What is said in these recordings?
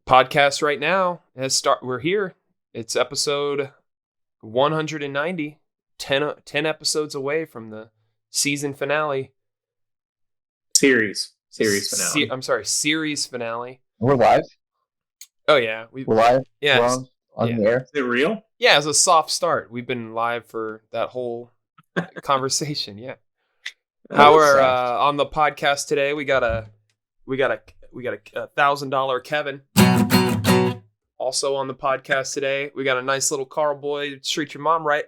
Podcast right now we're here. It's episode 190, 10 episodes away from the season finale. Series finale. I'm sorry, series finale. We're live? Oh yeah, we're live? Yeah, we're on the air? Is it real? Yeah, it's a soft start. We've been live for that whole conversation. Yeah. How are on the podcast today? We got a $1,000 Kevin. Also on the podcast today, we got a nice little Carl boy. Treat your mom right.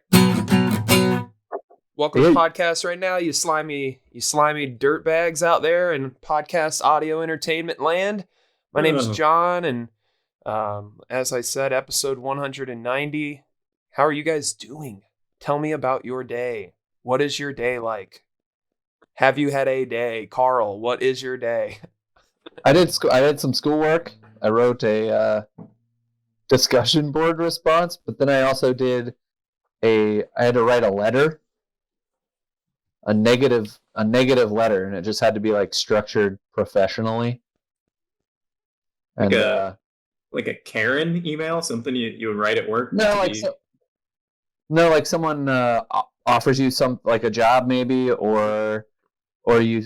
Welcome to the podcast right now, you slimy dirtbags out there in podcast audio entertainment land. My name is John, and as I said, episode 190. How are you guys doing? Tell me about your day. What is your day like? Have you had a day? Carl, what is your day? I did some schoolwork. I wrote a discussion board response, but then I also I had to write a letter, a negative letter, and it just had to be like structured professionally. And like a Karen email, something you would write at work. Like someone offers you like a job maybe, or you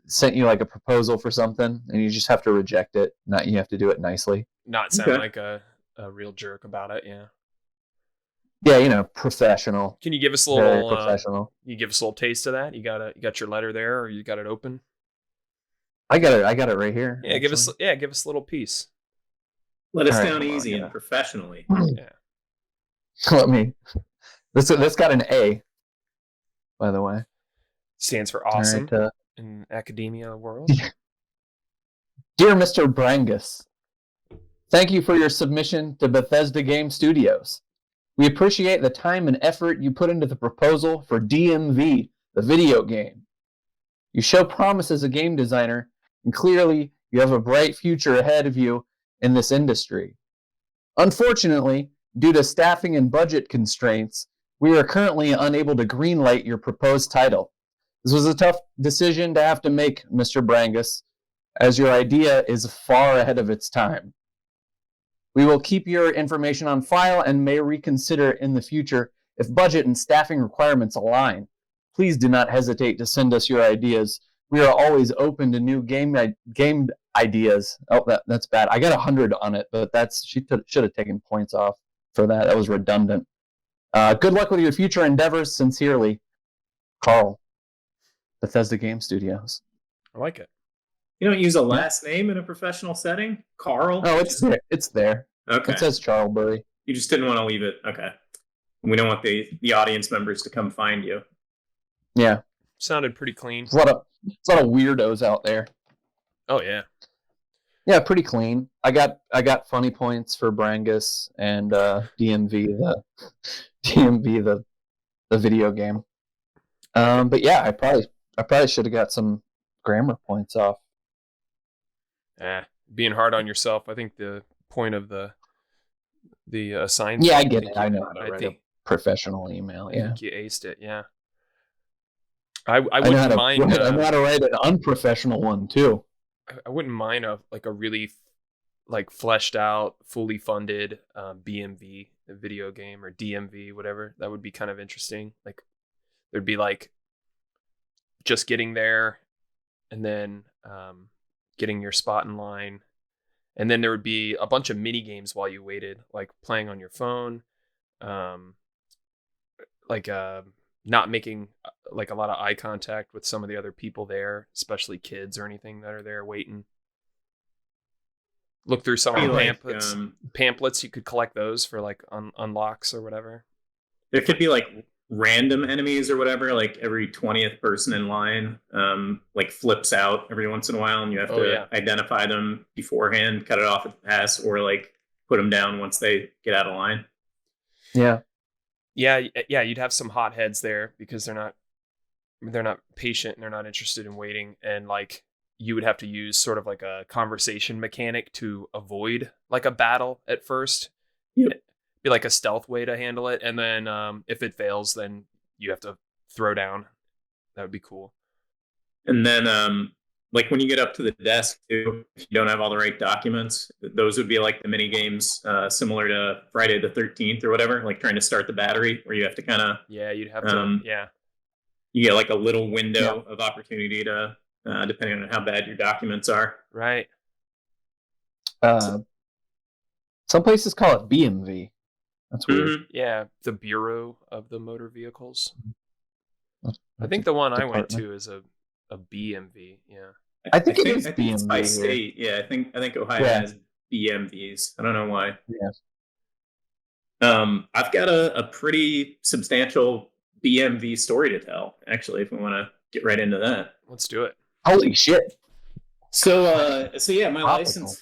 sent you like a proposal for something, and you just have to reject it. You have to do it nicely. Not sound like a real jerk about it. Yeah. Yeah, professional. Can you give us a little professional? You give us a little taste of that? You got your letter there, or you got it open? I got it right here. Yeah, actually. give us a little piece. Let us down easy and professionally. Yeah. Let me. This got an A, by the way. Stands for awesome right, in academia world. Dear Mr. Brangus, thank you for your submission to Bethesda Game Studios. We appreciate the time and effort you put into the proposal for DMV, the video game. You show promise as a game designer, and clearly you have a bright future ahead of you in this industry. Unfortunately, due to staffing and budget constraints, we are currently unable to greenlight your proposed title. This was a tough decision to have to make, Mr. Brangus, as your idea is far ahead of its time. We will keep your information on file and may reconsider in the future if budget and staffing requirements align. Please do not hesitate to send us your ideas. We are always open to new game ideas. Oh, that's bad. I got 100 on it, but she should have taken points off for that. That was redundant. Good luck with your future endeavors. Sincerely, Carl, Bethesda Game Studios. I like it. You don't use a last name in a professional setting? Carl? Oh, it's there. It's there. Okay. It says Charlbury. You just didn't want to leave it. Okay. We don't want the audience members to come find you. Yeah. Sounded pretty clean. There's a lot of weirdos out there. Oh, yeah. Yeah, pretty clean. I got funny points for Brangus and DMV, the video game. But yeah, I probably should have got some grammar points off. Being hard on yourself. I think the point of the assigned. Yeah, I get it. I know how to write a professional email. Yeah, I think you aced it. Yeah, I wouldn't mind. I know how to write an unprofessional one too. I wouldn't mind a really fleshed out, fully funded BMV video game, or DMV, whatever. That would be kind of interesting. Like there'd be just getting there, and then getting your spot in line, and then there would be a bunch of mini games while you waited, like playing on your phone, not making a lot of eye contact with some of the other people there, especially kids or anything that are there waiting. Look through some of the pamphlets. You could collect those for unlocks or whatever. There could be random enemies or whatever, every 20th person in line flips out every once in a while, and you have to identify them beforehand, cut it off at the pass, or put them down once they get out of line. Yeah, you'd have some hotheads there because they're not patient and they're not interested in waiting, and you would have to use sort of a conversation mechanic to avoid a battle at first. Yep. Be a stealth way to handle it, and then if it fails, then you have to throw down. That would be cool. And then like when you get up to the desk too, if you don't have all the right documents, those would be like the mini games, similar to Friday the 13th or whatever, like trying to start the battery, where you have to kind of you'd have to you get like a little window of opportunity to depending on how bad your documents are. Right. Some places call it BMV. That's weird. Mm-hmm. Yeah, the Bureau of the Motor Vehicles. I think the one I went to is a BMV. Yeah, I think it is BMV. It's by state. Yeah, I think Ohio has BMVs. I don't know why. Yeah. I've got a pretty substantial BMV story to tell, actually, if we want to get right into that. Let's do it. Holy shit. So yeah, my license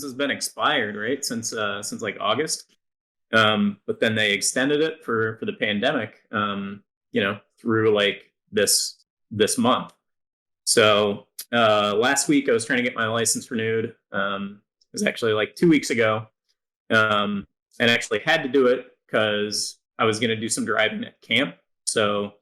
has been expired, right? Since like August. But then they extended it for the pandemic, through like this month. So last week I was trying to get my license renewed. It was actually like 2 weeks ago. And actually had to do it because I was going to do some driving at camp. So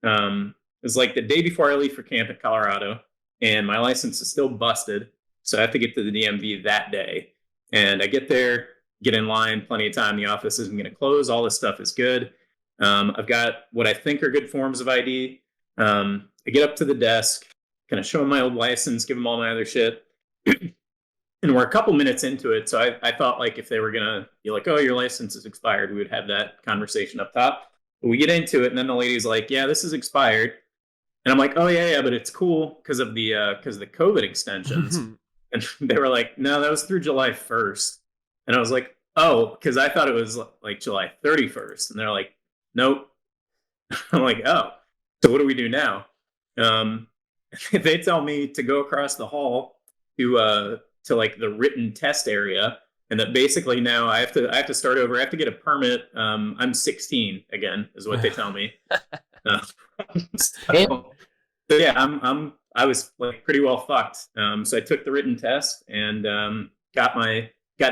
it was like the day before I leave for camp in Colorado, and my license is still busted. So I have to get to the DMV that day. And I get there, get in line, plenty of time. The office isn't going to close. All this stuff is good. I've got what I think are good forms of ID. I get up to the desk, kind of show them my old license, give them all my other shit. And we're a couple minutes into it. So I thought like if they were going to be like, oh, your license is expired, we would have that conversation up top. But we get into it, and then the lady's like, yeah, this is expired. And I'm like, oh, yeah, but it's cool because of the COVID extensions. And they were like, no, that was through July 1st. And I was like, oh, because I thought it was like July 31st. And they're like, nope. I'm like, oh, so what do we do now? They tell me to go across the hall to like the written test area, and that basically now I have to start over. I have to get a permit. I'm 16 again, is what they tell me. So yeah, I was like pretty well fucked. So I took the written test and got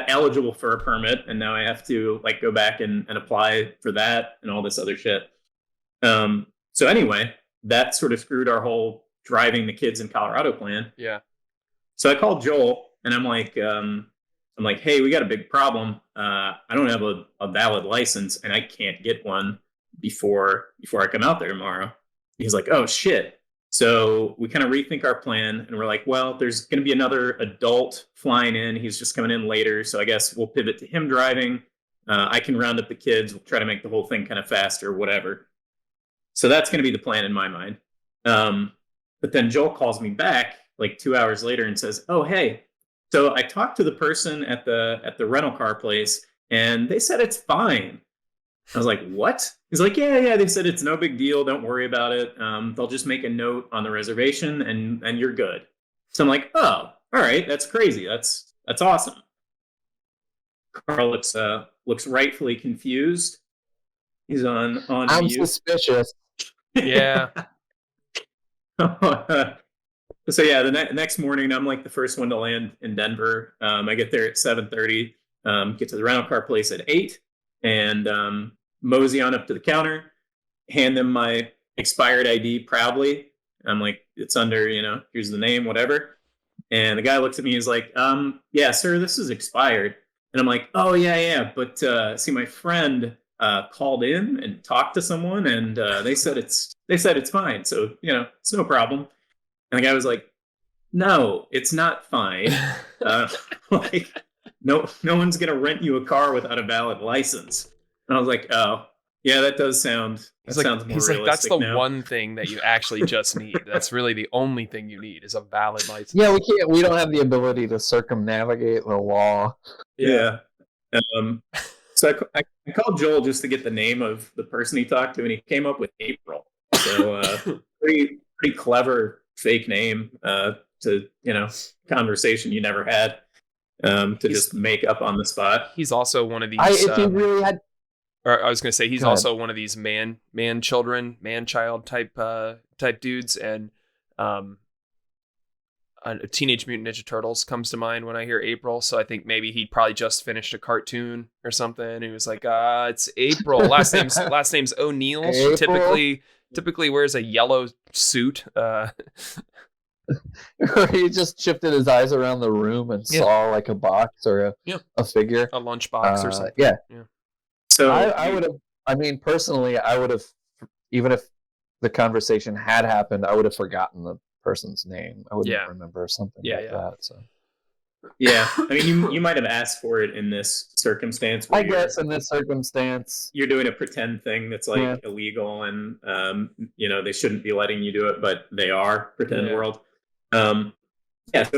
eligible for a permit, and now I have to like go back and apply for that and all this other shit. So anyway, that sort of screwed our whole driving the kids in Colorado plan. Yeah. So I called Joel, and I'm like, hey, we got a big problem. I don't have a valid license, and I can't get one before I come out there tomorrow. He's like, oh shit. So we kind of rethink our plan, and we're like, well, there's going to be another adult flying in. He's just coming in later. So I guess we'll pivot to him driving. I can round up the kids. We'll try to make the whole thing kind of faster, whatever. So that's going to be the plan in my mind. But then Joel calls me back like 2 hours later and says, oh, hey, so I talked to the person at the rental car place, and they said it's fine. I was like, what? He's like, yeah, they said it's no big deal. Don't worry about it. They'll just make a note on the reservation and you're good. So I'm like, oh, all right, that's crazy. That's awesome. Carl looks rightfully confused. He's on I'm mute. Suspicious. Yeah. So yeah, the next morning, I'm like the first one to land in Denver. I get there at 7:30, get to the rental car place at 8, and mosey on up to the counter, hand them my expired ID proudly. I'm like, it's under, here's the name, whatever. And the guy looks at me, he's like, yeah, sir, this is expired. And I'm like, oh, yeah, but see, my friend called in and talked to someone, and they said it's fine. So, it's no problem. And the guy was like, no, it's not fine. Like, no one's going to rent you a car without a valid license. And I was like, oh, yeah, that does sound, sounds more realistic. Like, that's the now. one thing that you actually just need. That's really the only thing you need is a valid license. Yeah, we don't have the ability to circumnavigate the law. Yeah. So I called Joel just to get the name of the person he talked to, and he came up with April. So pretty clever fake name to, conversation you never had to just make up on the spot. He's also one of these. If he really had. Or I was going to say he's also one of these man-child type dudes, and Teenage Mutant Ninja Turtles comes to mind when I hear April. So I think maybe he probably just finished a cartoon or something. He was like, it's April. Last name's O'Neill. She typically wears a yellow suit. Or he just shifted his eyes around the room and saw like a box or a figure. A lunchbox or something. Yeah. So I would have, I mean, personally, I would have, even if the conversation had happened, I would have forgotten the person's name. I wouldn't remember something like that. So. Yeah, I mean, you might have asked for it in this circumstance. I guess in this circumstance, you're doing a pretend thing that's like illegal, and they shouldn't be letting you do it, but they are pretend world. So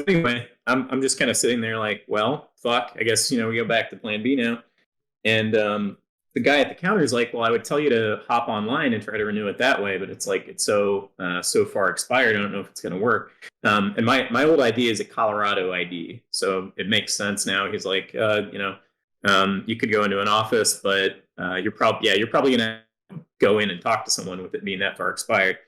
anyway, I'm just kind of sitting there like, well, fuck. I guess we go back to Plan B now, and the guy at the counter is like, well, I would tell you to hop online and try to renew it that way, but it's like it's so far expired. I don't know if it's going to work. And my old ID is a Colorado ID, so it makes sense now. He's like, you could go into an office, but you're probably going to go in and talk to someone with it being that far expired.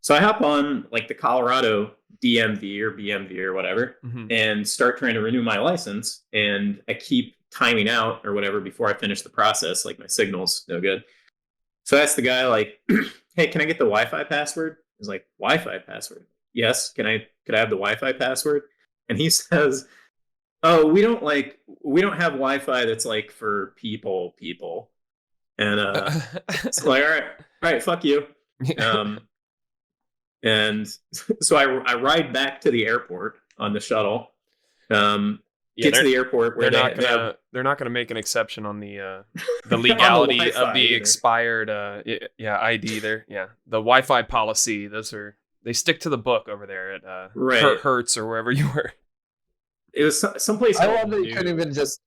So I hop on like the Colorado DMV or BMV or whatever, and start trying to renew my license, and I keep timing out or whatever before I finish the process. Like my signal's no good. So I asked the guy like, hey, can I get the Wi-Fi password? He's like, Wi-Fi password? Yes. Could I have the Wi-Fi password? And he says, oh, we don't have Wi-Fi that's like for people. And it's like, all right, fuck you. And so I ride back to the airport on the shuttle. Get to the airport where they're not gonna make an exception on the legality of the expired ID there. Yeah, the Wi-Fi policy. They stick to the book over there at Hertz or wherever you were. It was someplace. I love that you couldn't even just.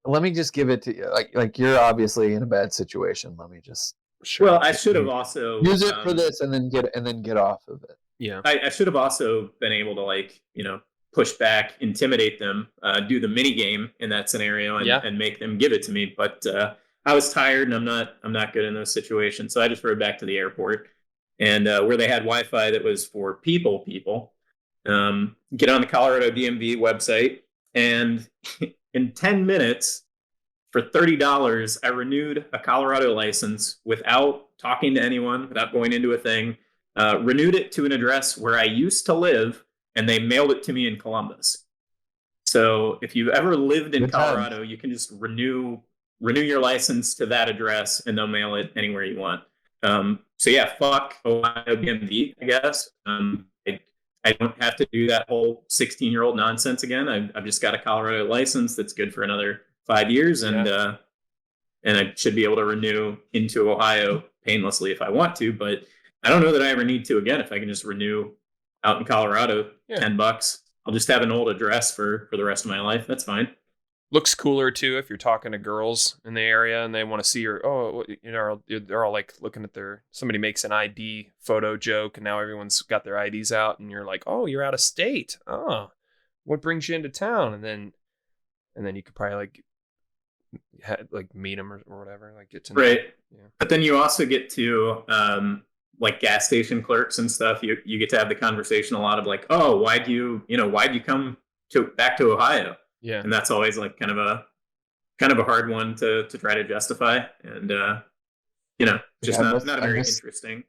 Let me just give it to you. Like you're obviously in a bad situation. Let me just. Sure. Well, I should have also use it for this and then get off of it. Yeah, I should have also been able to push back, intimidate them, do the mini game in that scenario, and make them give it to me. But I was tired, and I'm not good in those situations, so I just rode back to the airport, and where they had Wi-Fi that was for people. Get on the Colorado DMV website, and in 10 minutes. For $30, I renewed a Colorado license without talking to anyone, without going into a thing. Renewed it to an address where I used to live, and they mailed it to me in Columbus. So if you've ever lived in Colorado, you can just renew your license to that address, and they'll mail it anywhere you want. So yeah, fuck Ohio BMV, I guess. I don't have to do that whole 16-year-old nonsense again. I've just got a Colorado license that's good for another 5 years, and I should be able to renew into Ohio painlessly if I want to, but I don't know that I ever need to again. If I can just renew out in Colorado, $10, I'll just have an old address for the rest of my life. That's fine. Looks cooler too if you're talking to girls in the area and they want to see your they're all like looking at somebody makes an ID photo joke, and now everyone's got their IDs out, and you're like, oh, you're out of state. Oh, what brings you into town? And then you could probably meet them or whatever, like get to know. Right. Yeah. But then you also get to like gas station clerks and stuff. You get to have the conversation a lot of like, oh, why'd you come back to Ohio? Yeah. And that's always like kind of a hard one to try to justify, and just not very interesting.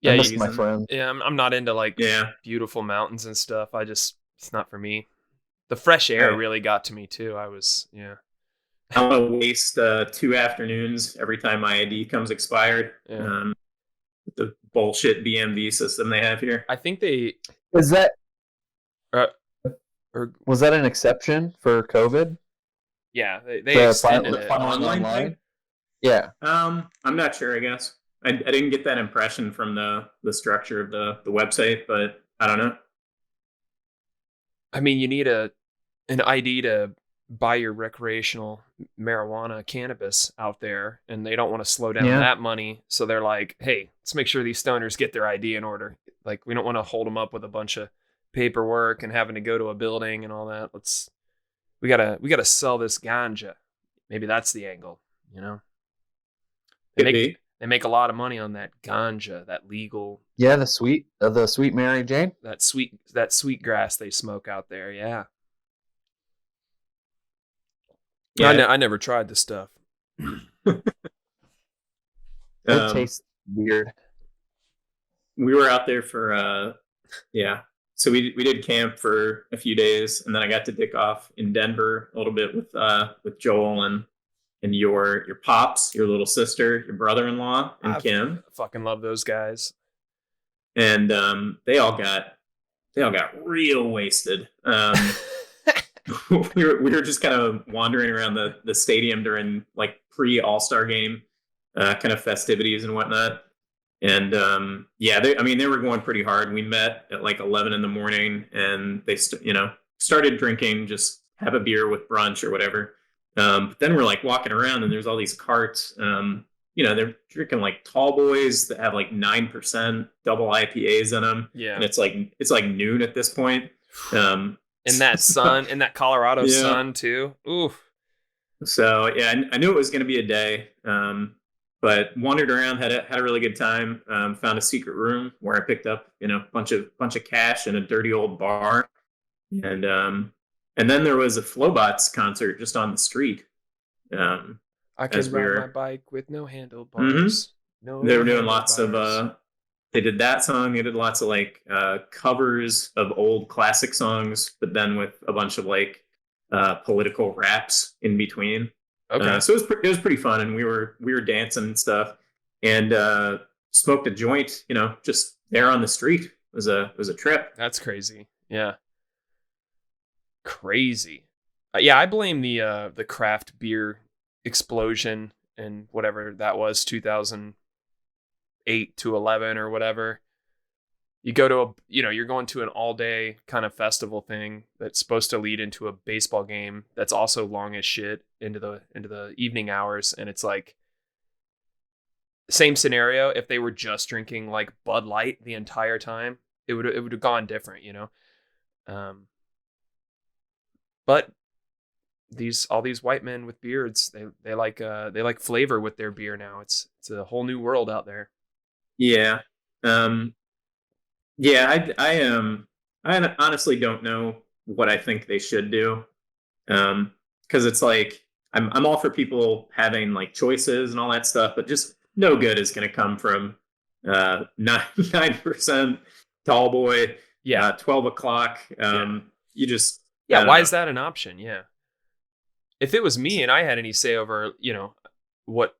Yeah, I miss my friend. Yeah, I'm not into beautiful mountains and stuff. It's not for me. The fresh air really got to me too. I don't want to waste 2 afternoons every time my ID comes expired. Yeah. The bullshit BMV system they have here. I think they is that. Or was that an exception for COVID? Yeah, they extended it. Online? Yeah. I'm not sure. I guess I didn't get that impression from the structure of the website, but I don't know. I mean, you need an ID to buy your recreational marijuana cannabis out there, and they don't want to slow down that money, so they're like, hey, let's make sure these stoners get their ID in order. Like, we don't want to hold them up with a bunch of paperwork and having to go to a building and all that. We gotta sell this ganja. Maybe that's the angle, They make a lot of money on that ganja, that legal. Yeah, the sweet Mary Jane. That sweet grass they smoke out there. Yeah. I never tried the stuff. It tastes weird. We were out there for so we did camp for a few days, and then I got to dick off in Denver a little bit with Joel and your pops, your little sister, your brother-in-law, and Kim. Fucking love those guys. And they all got real wasted. We were just kind of wandering around the stadium during like pre All-Star game kind of festivities and whatnot. And they were going pretty hard. We met at like 11 in the morning, and they started drinking, just have a beer with brunch or whatever. But then we're like walking around, and there's all these carts. They're drinking like tall boys that have like 9% double IPAs in them. Yeah, and it's like noon at this point. In that sun, in that Colorado sun too. Oof. So yeah, I knew it was going to be a day. But wandered around, had a really good time. Found a secret room where I picked up, bunch of cash in a dirty old bar, and then there was a Flowbots concert just on the street. I can ride my bike with no handlebars. Mm-hmm. No, they were doing lots of. They did that song. They did lots of like covers of old classic songs, but then with a bunch of like political raps in between. Okay. So it was pretty fun, and we were dancing and stuff, and smoked a joint, just there on the street. It was a trip. That's crazy. Yeah. Crazy. I blame the craft beer explosion and whatever that was, 2008 to 11 or whatever. You go to you're going to an all day kind of festival thing that's supposed to lead into a baseball game that's also long as shit into the evening hours, and it's like same scenario. If they were just drinking like Bud Light the entire time, it would have gone different, but all these white men with beards, they like flavor with their beer now. It's a whole new world out there. Yeah. I honestly don't know what I think they should do. Because it's like I'm all for people having like choices and all that stuff, but just no good is going to come from 9% tall boy. Yeah. 12 o'clock. You just why is that an option? Yeah. If it was me and I had any say over, what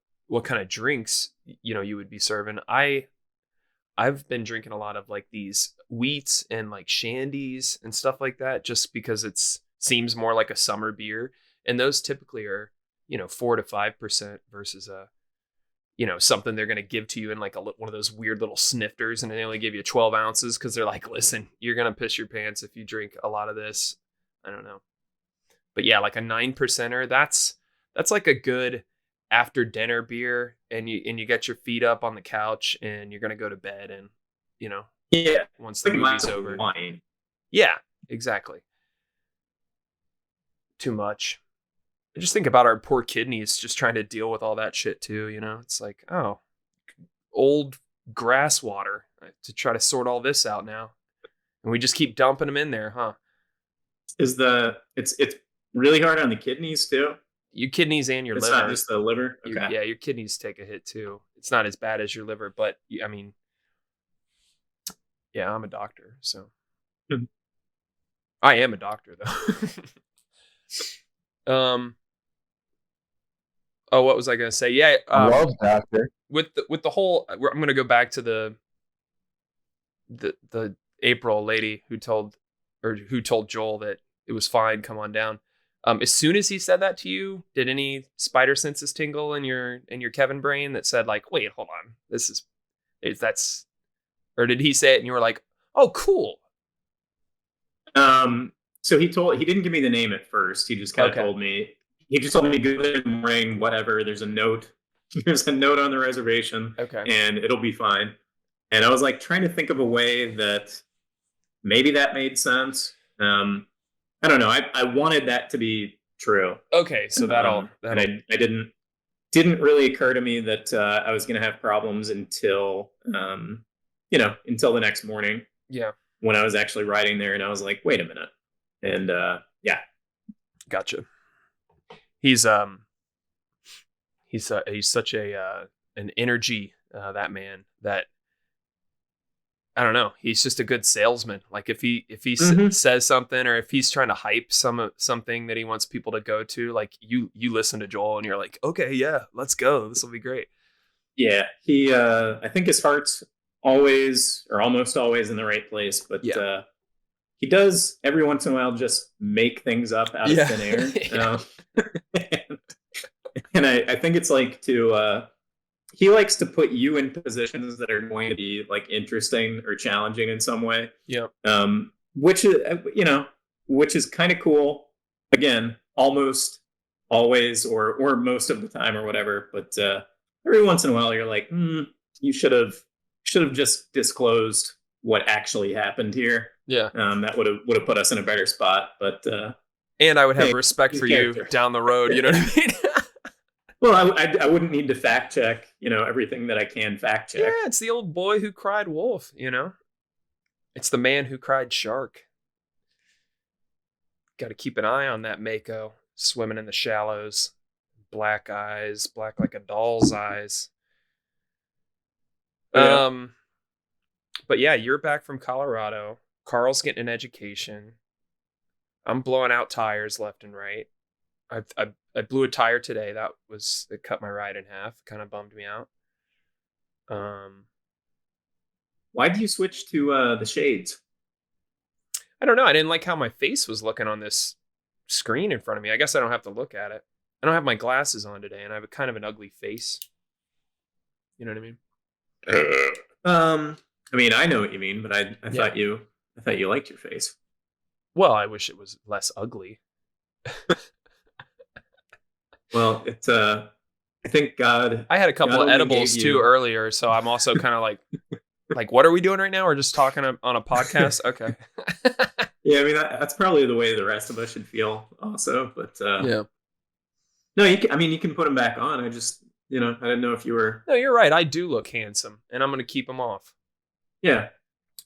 kind of drinks, you would be serving, I've been drinking a lot of like these wheats and like shandies and stuff like that, just because seems more like a summer beer. And those typically are, 4 to 5% versus something they're going to give to you in like one of those weird little snifters. And they only give you 12 ounces because they're like, listen, you're going to piss your pants if you drink a lot of this. I don't know. But yeah, like a 9%er, that's like a good after dinner beer, and you get your feet up on the couch and you're going to go to bed, and once the movie's over. Wine. Yeah, exactly. Too much. I just think about our poor kidneys just trying to deal with all that shit too, It's like, oh, old grass water to try to sort all this out now. And we just keep dumping them in there, huh? It's really hard on the kidneys too. Your kidneys and your liver. It's not just the liver. Okay. Your kidneys take a hit too. It's not as bad as your liver, but I mean, yeah, I'm a doctor, so I am a doctor though. Oh, what was I gonna say? Yeah, love doctor. With the whole, I'm gonna go back to the April lady who told Joel that it was fine, come on down. As soon as he said that to you, did any spider senses tingle in your Kevin brain that said like, wait, hold on, or did he say it and you were like, oh, cool? So he didn't give me the name at first. He just kind of told me. He just told me, go there in the morning, whatever. There's a note. There's a note on the reservation. Okay. And it'll be fine. And I was like trying to think of a way that maybe that made sense. I don't know. I wanted that to be true. Okay, so that'll I didn't really occur to me that I was going to have problems until until the next morning. Yeah. When I was actually riding there, and I was like, wait a minute. And yeah. Gotcha. He's such an energy, that man, that I don't know. He's just a good salesman. Like if he Mhm. says something, or if he's trying to hype something that he wants people to go to, like you listen to Joel and you're like, okay, yeah, let's go. This will be great. Yeah, he. I think his heart's always or almost always in the right place, but Yeah. he does every once in a while just make things up out of Yeah. thin air. Yeah. And I think it's like to he likes to put you in positions that are going to be like interesting or challenging in some way. Yeah. Which is which is kind of cool. Again, almost always or most of the time or whatever. But every once in a while, you're like, you should have just disclosed what actually happened here. Yeah. That would have put us in a better spot. But and I would have hey, respect for you down the road. You know what I mean? Well, I wouldn't need to fact check, everything that I can fact check. Yeah, it's the old boy who cried wolf, It's the man who cried shark. Got to keep an eye on that Mako swimming in the shallows. Black eyes, black like a doll's eyes. Yeah. But yeah, you're back from Colorado. Carl's getting an education. I'm blowing out tires left and right. I blew a tire today. It cut my ride in half. Kind of bummed me out. Why did you switch to the shades? I don't know. I didn't like how my face was looking on this screen in front of me. I guess I don't have to look at it. I don't have my glasses on today, and I have a kind of an ugly face. You know what I mean? I mean, I know what you mean, but I thought you liked your face. Well, I wish it was less ugly. Well, it's I think God. I had a couple of edibles too earlier, so I'm also kind of like, what are we doing right now? We're just talking on a podcast. Okay. Yeah, I mean that's probably the way the rest of us should feel, also. But yeah. No, you can put them back on. I just, I didn't know if you were. No, you're right. I do look handsome, and I'm going to keep them off. Yeah.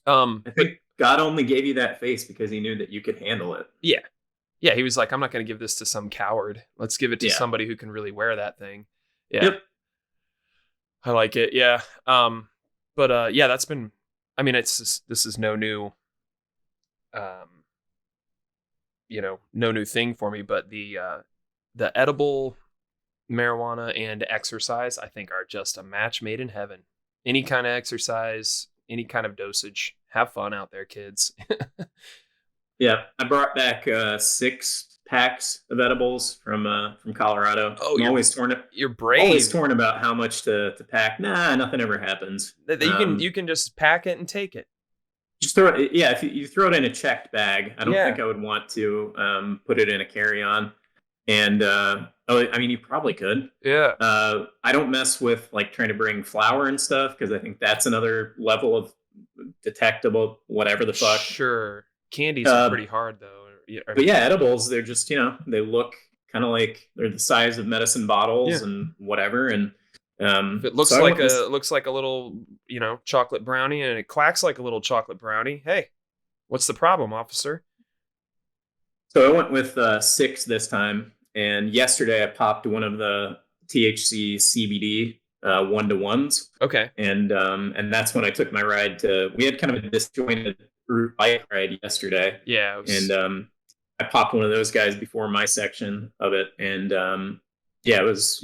I think God only gave you that face because he knew that you could handle it. Yeah. Yeah, he was like, I'm not going to give this to some coward. Let's give it to somebody who can really wear that thing. Yeah. Yep. I like it. Yeah. But yeah, that's been, I mean, this is no new, no new thing for me, but the edible marijuana and exercise, I think, are just a match made in heaven. Any kind of exercise, any kind of dosage. Have fun out there, kids. Yeah, I brought back 6 packs of edibles from Colorado. Oh, I'm always torn. You're brave. Always torn about how much to pack. Nah, nothing ever happens. You can just pack it and take it. Just throw it. Yeah, if you throw it in a checked bag, I don't think I would want to put it in a carry-on. And I mean, you probably could. Yeah. I don't mess with like trying to bring flour and stuff because I think that's another level of detectable whatever the fuck. Sure. Candies are pretty hard though. But yeah, edibles, they're just, they look kind of like they're the size of medicine bottles and whatever. And it looks like a little, chocolate brownie, and it quacks like a little chocolate brownie. Hey, what's the problem, officer? So I went with 6 this time, and yesterday I popped one of the THC CBD 1-to-1s. Okay. And that's when I took my ride we had kind of a disjointed route bike ride yesterday. Yeah. And I popped one of those guys before my section of it. And yeah, it was,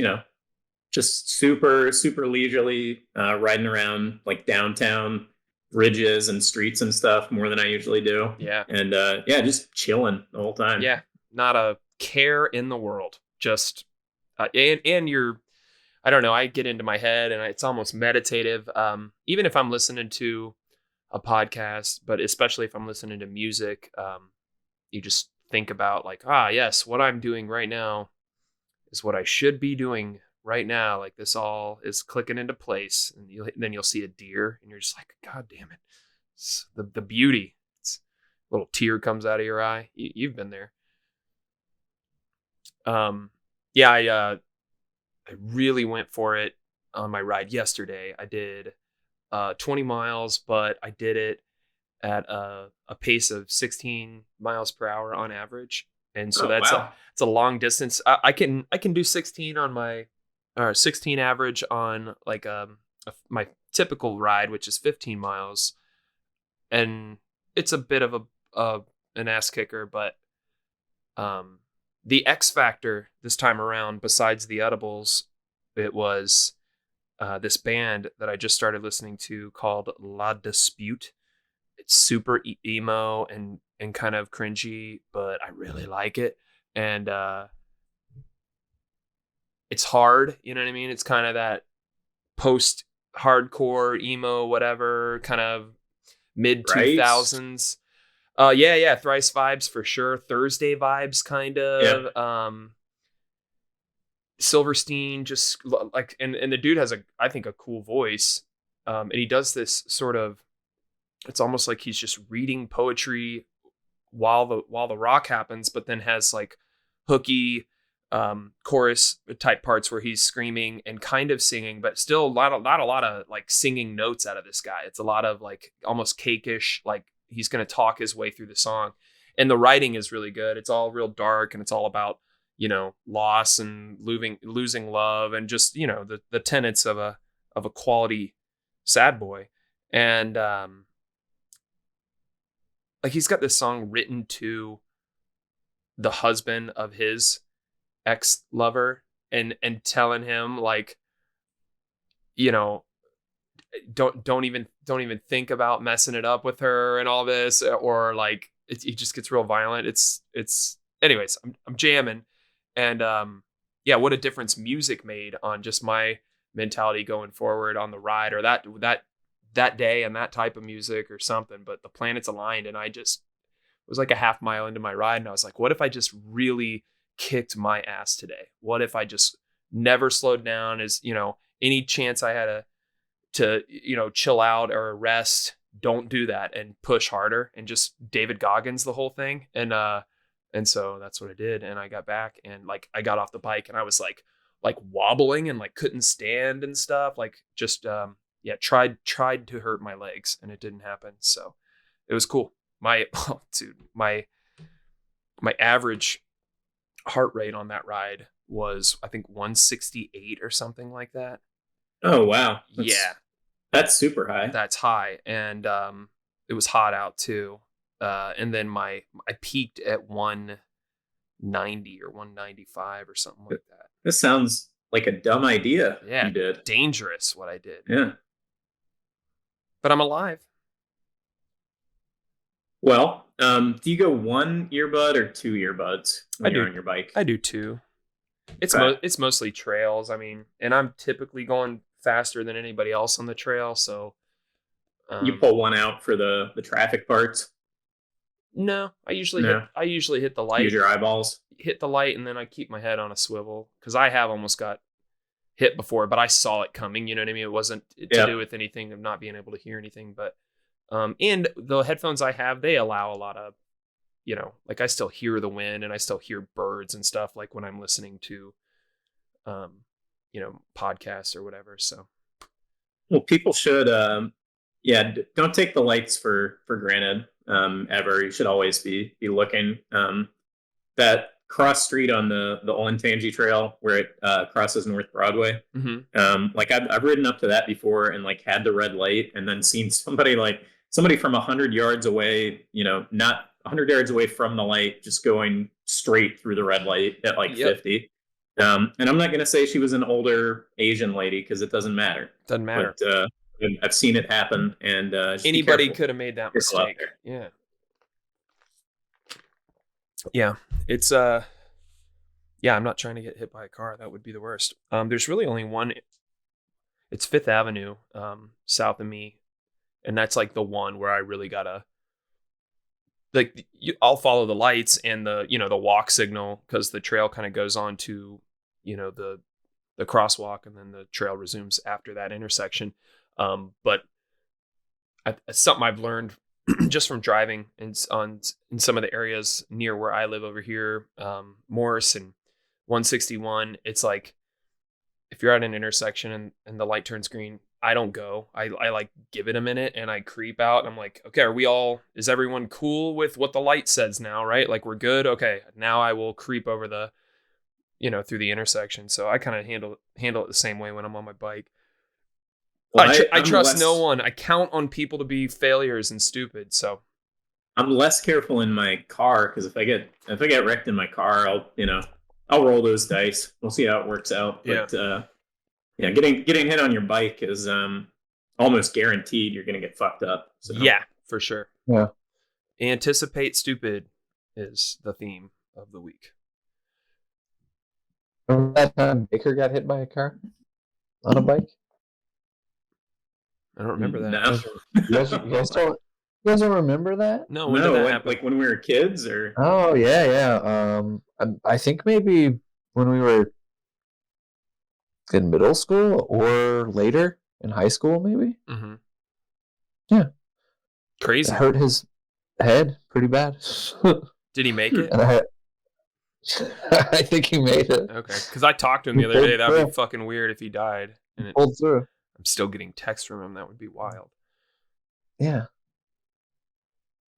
just super, super leisurely riding around like downtown bridges and streets and stuff more than I usually do. Yeah. And yeah, just chilling the whole time. Yeah. Not a care in the world. Just, and you're, I don't know, I get into my head and it's almost meditative. Even if I'm listening to a podcast, but especially if I'm listening to music, you just think about like, yes, what I'm doing right now is what I should be doing right now. Like this all is clicking into place, and then you'll see a deer and you're just like, God damn it. It's the beauty. It's a little tear comes out of your eye. You've been there. Yeah, I really went for it on my ride yesterday. I did 20 miles, but I did it at a pace of 16 miles per hour on average. And so it's a long distance. I can do 16 on my 16 average on like my typical ride, which is 15 miles. and it's a bit of an ass kicker, but the X factor this time around, besides the edibles, it was this band that I just started listening to called La Dispute. It's super emo and kind of cringy, but I really like it. And it's hard, you know what I mean? It's kind of that post hardcore emo whatever kind of mid 2000s. Yeah, Thrice vibes for sure. Thursday vibes kind of. Yeah. Silverstein just like and the dude has I think a cool voice. And he does this sort of, it's almost like he's just reading poetry while the rock happens, but then has like hooky chorus type parts where he's screaming and kind of singing, but still not a lot of like singing notes out of this guy. It's a lot of like almost cakeish, like he's going to talk his way through the song. And the writing is really good. It's all real dark, and it's all about, loss and losing love, and just, the tenets of a quality sad boy. And like he's got this song written to the husband of his ex-lover and telling him like, don't even think about messing it up with her and all this, or like it just gets real violent. It's anyways, I'm jamming. And yeah, what a difference music made on just my mentality going forward on the ride, or that day, and that type of music or something. But the planets aligned, and I just was like a half mile into my ride, and I was like, what if I just really kicked my ass today? What if I just never slowed down? Is any chance I had to chill out or rest, don't do that and push harder and just David Goggins the whole thing. And so that's what I did. And I got back, and like I got off the bike, and I was like wobbling and like couldn't stand and stuff, like just tried to hurt my legs, and it didn't happen. So it was cool. My average heart rate on that ride was, I think, 168 or something like that. Oh wow. Yeah, that's super high. That's high. And it was hot out too. And then I peaked at 190 or 195 or something like that. This sounds like a dumb idea. Yeah, you did. Dangerous what I did. Yeah, but I'm alive. Well, do you go one earbud or two earbuds when you're on your bike? I do two. It's mostly trails. I mean, and I'm typically going faster than anybody else on the trail, so you pull one out for the traffic parts. No, I usually hit the light. Use your eyeballs. Hit the light, and then I keep my head on a swivel, because I have almost got hit before, but I saw it coming. You know what I mean? It wasn't to do with anything of not being able to hear anything, but and the headphones I have, they allow a lot of, like I still hear the wind, and I still hear birds and stuff, like when I'm listening to, podcasts or whatever. So, well, people should, don't take the lights for granted. Ever. You should always be looking. That cross street on the Olentangy Trail where it crosses North Broadway. Mm-hmm. Like I've ridden up to that before and like had the red light, and then seen somebody from 100 yards away, not 100 yards away from the light, just going straight through the red light at like 50. And I'm not going to say she was an older Asian lady, because it doesn't matter. Doesn't matter. But, I've seen it happen, and anybody could have made that mistake. Yeah. It's I'm not trying to get hit by a car. That would be the worst. There's really only one. It's 5th Avenue, south of me, and that's like the one where I really gotta, like, I'll follow the lights and the walk signal, because the trail kind of goes on to the crosswalk, and then the trail resumes after that intersection. But it's something I've learned just from driving in some of the areas near where I live over here, Morris and 161. It's like, if you're at an intersection and the light turns green, I don't go. I like give it a minute, and I creep out, and I'm like, okay, is everyone cool with what the light says now, right? Like, we're good. Okay, now I will creep over the, through the intersection. So I kind of handle it the same way when I'm on my bike. Well, I trust no one. I count on people to be failures and stupid. So I'm less careful in my car because if I get wrecked in my car, I'll roll those dice. We'll see how it works out. Yeah. But yeah, getting hit on your bike is almost guaranteed you're gonna get fucked up. So. Yeah, for sure. Yeah. Anticipate stupid is the theme of the week. Remember that time Baker got hit by a car on a bike? I don't remember that. No. You guys don't remember that? No, when did that happen? Like when we were kids, or? Oh yeah. I think maybe when we were in middle school or later in high school, maybe. Mm-hmm. Yeah. Crazy. It hurt his head pretty bad. Did he make it? And I think he made it. Okay, because I talked to him the other day. That would be fucking weird if he died. And pulled through. I'm still getting texts from him. That would be wild. Yeah.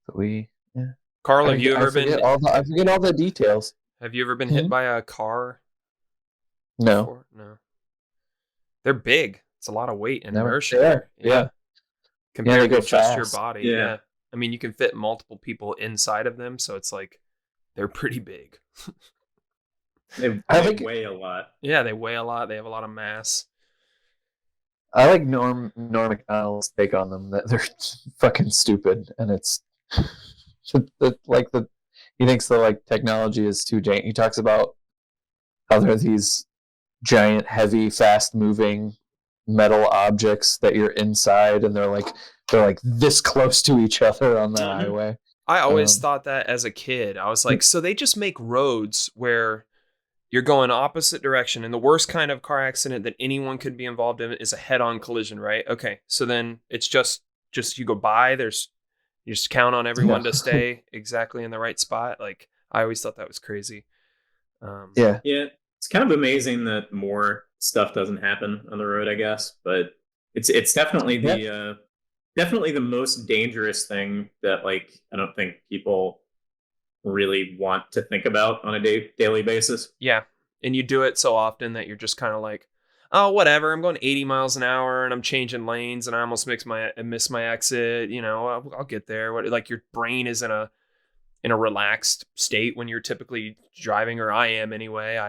But Carl, have you ever been? I forget all the details. Have you ever been hit by a car? No. Before? No. They're big. It's a lot of weight and Never. inertia. Yeah. Compared to to just your fast. body. Yeah. I mean, you can fit multiple people inside of them, so it's like they're pretty big. They weigh a lot. Yeah, they weigh a lot. They have a lot of mass. I like Norm Macdonald's take on them that they're fucking stupid, and it's he thinks the technology is too giant. He talks about how they're these giant, heavy, fast-moving metal objects that you're inside, and they're like this close to each other on the highway. I always thought that as a kid. I was like, so they just make roads where you're going opposite direction, and the worst kind of car accident that anyone could be involved in is a head-on collision, right? Okay, so then it's just you go by. You just count on everyone to stay exactly in the right spot. Like, I always thought that was crazy. Yeah, it's kind of amazing that more stuff doesn't happen on the road, I guess. But it's definitely definitely the most dangerous thing that I don't think people really want to think about on a daily basis. Yeah, and you do it so often that you're just kind of like, oh, whatever. I'm going 80 miles an hour and I'm changing lanes and I almost miss my exit. I'll get there. Your brain is in a relaxed state when you're typically driving, or I am anyway.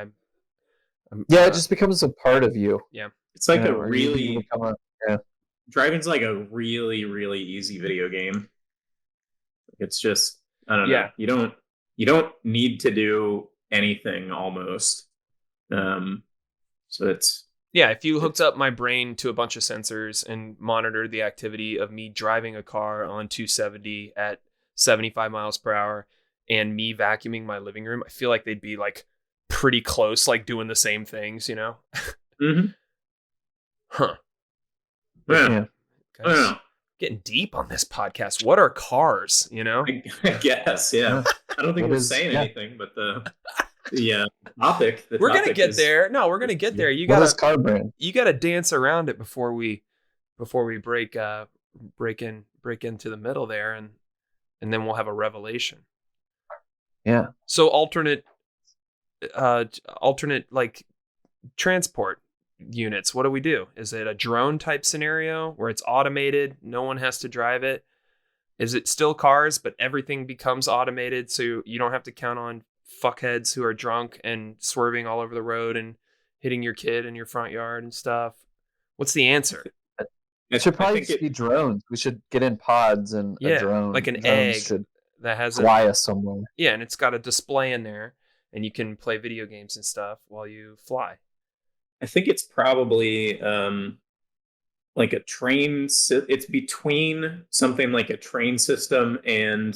It just becomes a part of you. Yeah, it's like driving's like a really, really easy video game. It's just, I don't know. You don't need to do anything almost. So it's. Yeah, if you hooked up my brain to a bunch of sensors and monitored the activity of me driving a car on 270 at 75 miles per hour and me vacuuming my living room, I feel like they'd be pretty close, doing the same things, Mm-hmm. Huh. Yeah. Guys, getting deep on this podcast. What are cars, I guess, yeah. I don't think we're saying anything, but the topic. We're gonna get there. No, we're gonna get there. You gotta dance around it before we break into the middle there, and then we'll have a revelation. Yeah. So alternate transport units. What do we do? Is it a drone type scenario where it's automated, no one has to drive it? Is it still cars, but everything becomes automated, so you don't have to count on fuckheads who are drunk and swerving all over the road and hitting your kid in your front yard and stuff? What's the answer? It should probably be drones. We should get in pods and a drone. Like an egg that has fly us somewhere. Yeah, and it's got a display in there, and you can play video games and stuff while you fly. I think it's probably like a train. It's between something like a train system and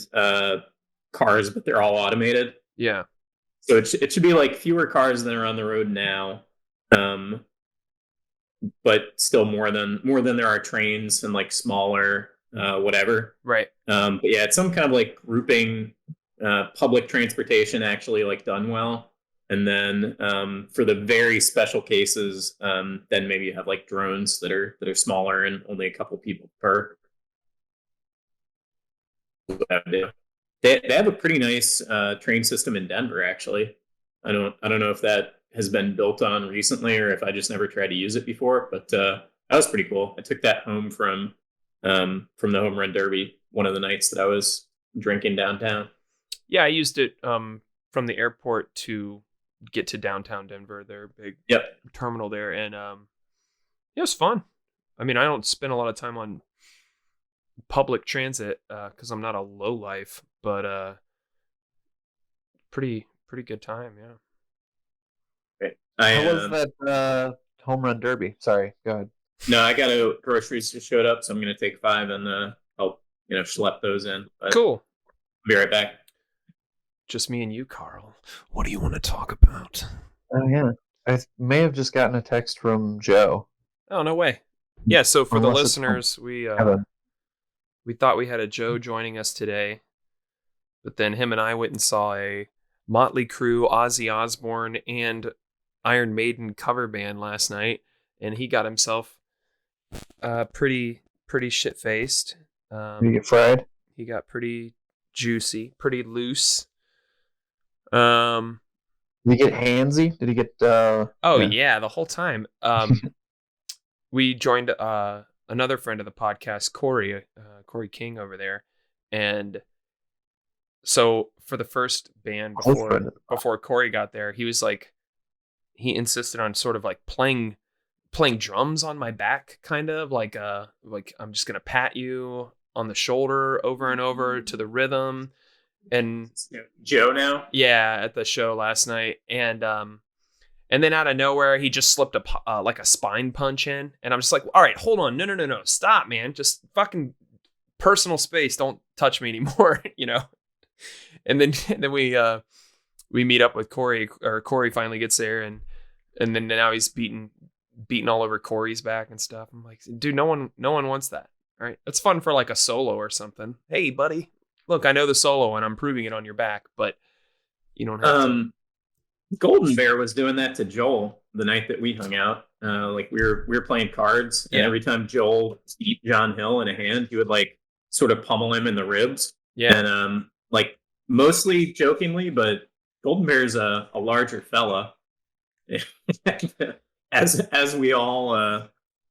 cars, but they're all automated. Yeah. So it should be fewer cars than are on the road now, but still more than there are trains and smaller whatever. Right. But yeah, it's some kind of grouping public transportation actually done well. And then for the very special cases, then maybe you have drones that are smaller and only a couple people per. They have a pretty nice train system in Denver, actually. I don't know if that has been built on recently or if I just never tried to use it before, but That was pretty cool. I took that home from the home run derby one of the nights that I was drinking downtown. Yeah, I used it from the airport to get to downtown Denver, their big terminal there, and it was fun. I mean, I don't spend a lot of time on public transit because I'm not a low life, but pretty good time, yeah. Great. How was that home run derby? Sorry, go ahead. No, I got groceries just showed up, so I'm gonna take 5 and help schlep those in. But cool. I'll be right back. Just me and you, Carl. What do you want to talk about? Oh yeah, I may have just gotten a text from Joe. Oh, no way. Yeah, so for the listeners, we thought we had a Joe joining us today, but then him and I went and saw a Motley Crue, Ozzy Osbourne, and Iron Maiden cover band last night, and he got himself pretty shit-faced. Did he get fried? He got pretty juicy, pretty loose. Did he get handsy? Did he get yeah, the whole time. We joined another friend of the podcast, Corey King over there, and so for the first band before Corey got there, he was like, he insisted on sort of like playing drums on my back, kind of like I'm just gonna pat you on the shoulder over and over to the rhythm. And Joe now, yeah, at the show last night, and then out of nowhere he just slipped a spine punch in, and I'm just like, all right, hold on, no, stop, man, just fucking personal space, don't touch me anymore, And then we meet up with Corey, or Corey finally gets there, and then now he's beating all over Corey's back and stuff. I'm like, dude, no one wants that. All right, it's fun for like a solo or something. Hey, buddy, look, I know the solo and I'm proving it on your back, but you don't have to. Golden Bear was doing that to Joel the night that we hung out. Like we were playing cards, and every time Joel beat John Hill in a hand, he would like sort of pummel him in the ribs. Yeah. And like mostly jokingly, but Golden Bear's a larger fella. as we all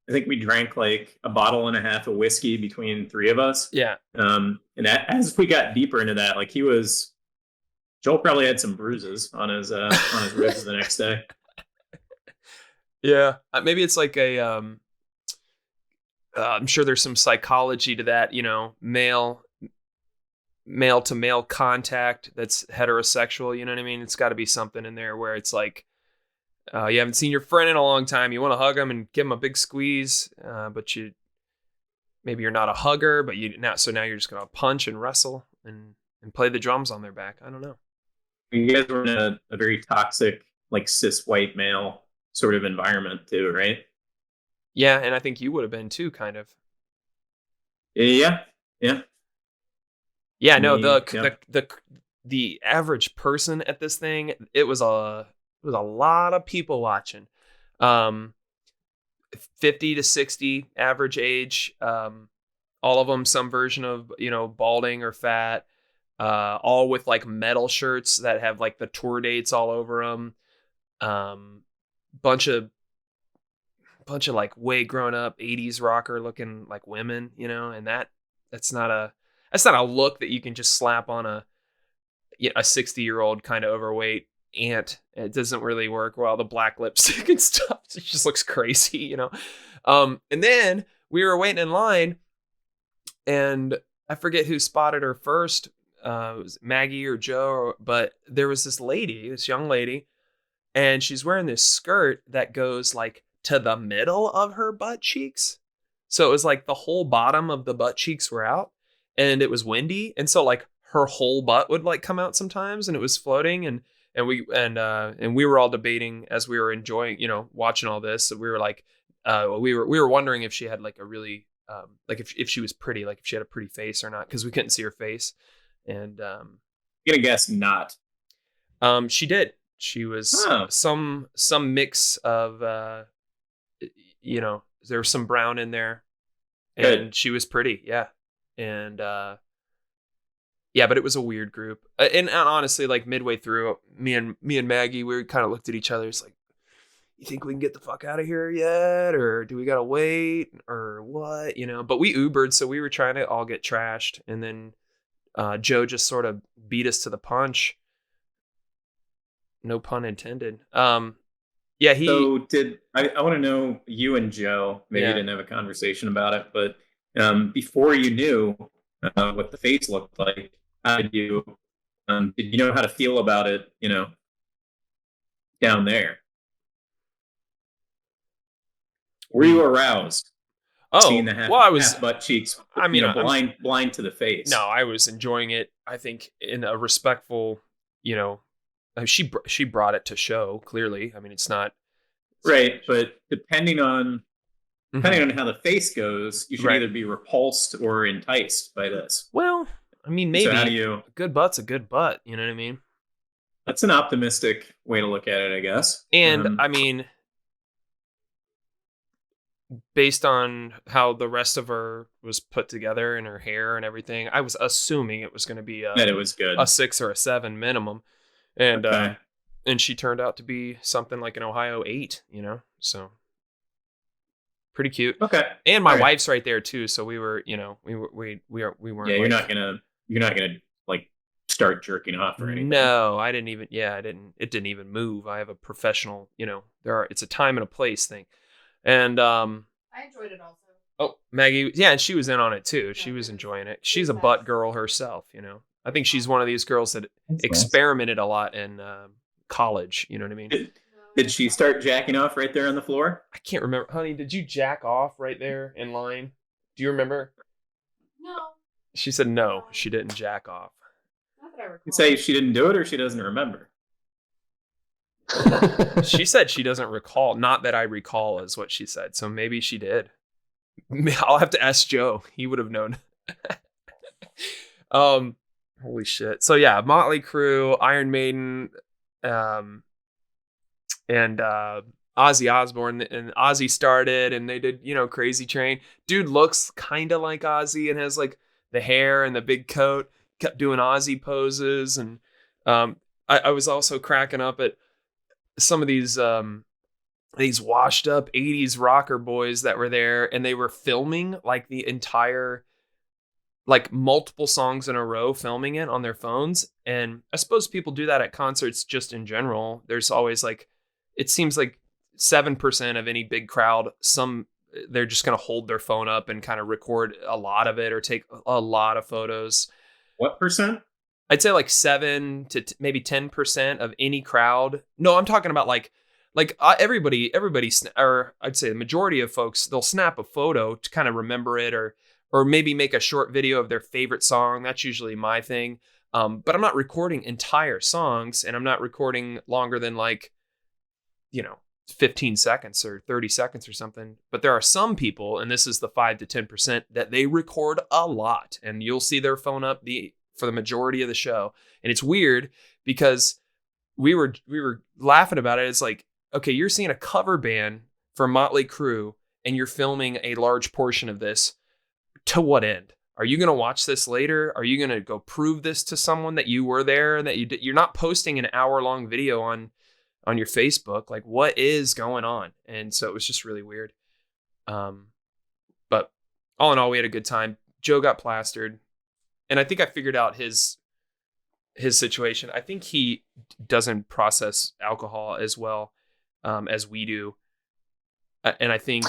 I think we drank like a bottle and a half of whiskey between 3 of us. Yeah. And as we got deeper into that, like Joel probably had some bruises on his ribs the next day. Yeah, maybe it's like a I'm sure there's some psychology to that, male to male contact that's heterosexual, you know what I mean? It's got to be something in there where it's like you haven't seen your friend in a long time, you want to hug him and give him a big squeeze, but maybe you're not a hugger, but so now you're just gonna punch and wrestle and play the drums on their back. I don't know. You guys were in a very toxic, like cis white male sort of environment too, right? Yeah, and I think you would have been too, kind of. Yeah. Yeah, no, the average person at this thing, it was a lot of people watching. 50 to 60 average age, all of them some version of, balding or fat, all with like metal shirts that have like the tour dates all over them. Bunch of like way grown up 80s rocker looking like women, and that's not a look that you can just slap on a 60-year-old kind of overweight aunt. It doesn't really work well. The black lipstick and stuff, it just looks crazy, and then we were waiting in line, and I forget who spotted her first. It was Maggie or Joe, but there was this young lady, and she's wearing this skirt that goes like to the middle of her butt cheeks. So it was like the whole bottom of the butt cheeks were out, and it was windy, and so like her whole butt would like come out sometimes, and it was floating, and we were all debating as we were enjoying, watching all this. So we were like, we were wondering if she had like a really like if she was pretty, like if she had a pretty face or not, because we couldn't see her face. And I'm gonna guess not. She did. She was some mix of there was some brown in there, and Good. She was pretty, yeah. And yeah, but it was a weird group. And honestly, like midway through, me and Maggie, we kind of looked at each other. It's like, you think we can get the fuck out of here yet? Or do we got to wait or what? But we Ubered. So we were trying to all get trashed. And then Joe just sort of beat us to the punch. No pun intended. Yeah, So I want to know, you and Joe, maybe you didn't have a conversation about it, but before you knew what the face looked like, how did you know how to feel about it, down there? Were you aroused? Seeing the half butt cheeks, blind to the face. No, I was enjoying it. I think in a respectful, she brought it to show clearly. I mean, it's not right, but depending on how the face goes, you should either be repulsed or enticed by this. Well, I mean, maybe so a good butt's a good butt. You know what I mean? That's an optimistic way to look at it, I guess. And I mean, based on how the rest of her was put together and her hair and everything, I was assuming it was going to be that it was good, a 6 or a 7 minimum. And and she turned out to be something like an Ohio 8, so pretty cute. Okay. And my wife's right there too, so we were, we weren't. Yeah, you're not gonna like start jerking off or anything. No, I didn't even. Yeah, it didn't even move. I have a professional. It's a time and a place thing, and I enjoyed it also. Oh, Maggie, yeah, and she was in on it too. She was enjoying it. She's a butt girl herself, I think she's one of these girls that experimented a lot in college. You know what I mean? Did she start jacking off right there on the floor? I can't remember. Honey, did you jack off right there in line? Do you remember? No. She said no, she didn't jack off. Not that I recall. You say she didn't do it or she doesn't remember? She said she doesn't recall. Not that I recall is what she said. So maybe she did. I'll have to ask Joe. He would have known. Holy shit. So yeah, Motley Crue, Iron Maiden, and Ozzy Osbourne, and Ozzy started and they did, Crazy Train. Dude looks kind of like Ozzy and has like the hair and the big coat, kept doing Ozzy poses. And I was also cracking up at some of these washed up 80s rocker boys that were there, and they were filming like the entire, like multiple songs in a row, filming it on their phones. And I suppose people do that at concerts just in general. There's always like, it seems like 7% of any big crowd, they're just going to hold their phone up and kind of record a lot of it or take a lot of photos. What percent? I'd say like 7 to maybe 10% of any crowd. No, I'm talking about like everybody, or I'd say the majority of folks, they'll snap a photo to kind of remember it, or maybe make a short video of their favorite song. That's usually my thing. But I'm not recording entire songs, and I'm not recording longer than 15 seconds or 30 seconds or something. But there are some people, and this is the 5 to 10%, that they record a lot, and you'll see their phone up for the majority of the show. And it's weird because we were laughing about it. It's like, okay, you're seeing a cover band for Motley Crue and you're filming a large portion of this. To what end? Are you going to watch this later? Are you going to go prove this to someone that you were there and that you're not posting an hour-long video on your Facebook? Like, what is going on? And so it was just really weird. But all in all, we had a good time. Joe got plastered, and I think I figured out his situation. I think he doesn't process alcohol as well as we do, and I think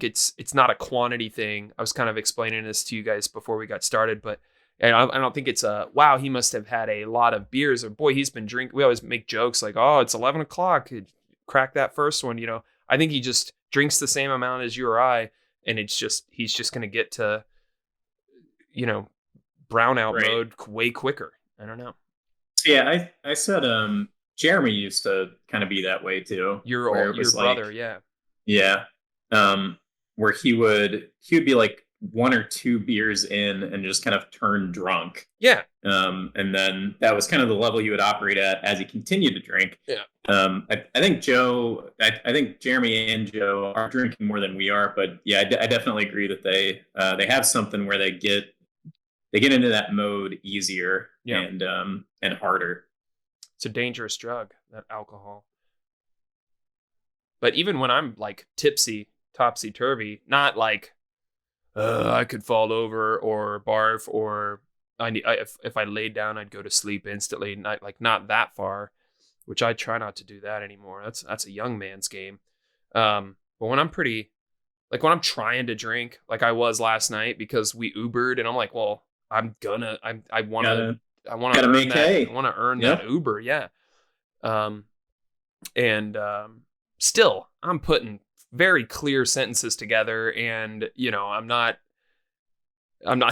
it's not a quantity thing. I was kind of explaining this to you guys before we got started, but I don't think it's wow, he must have had a lot of beers, or boy, he's been drinking. We always make jokes like, oh, it's 11 o'clock. Crack that first one. I think he just drinks the same amount as you or I, and he's just going to get to, brownout mode way quicker. I don't know. Yeah, I said Jeremy used to kind of be that way too. Your brother, yeah. Yeah. Where he would be like 1 or 2 beers in and just kind of turn drunk. Yeah. And then that was kind of the level he would operate at as he continued to drink. Yeah. I think I think Jeremy and Joe are drinking more than we are, but yeah, I definitely agree that they have something where they get into that mode easier. Yeah. And harder. It's a dangerous drug, that alcohol. But even when I'm like tipsy, topsy turvy, not like I could fall over or barf, or if I laid down I'd go to sleep instantly. Not that far, which I try not to do that anymore. That's a young man's game. But when I'm when I'm trying to drink, like I was last night because we Ubered, and I'm like, well, I want to earn that. I want to earn that Uber, yeah. And still, I'm putting very clear sentences together, and I'm not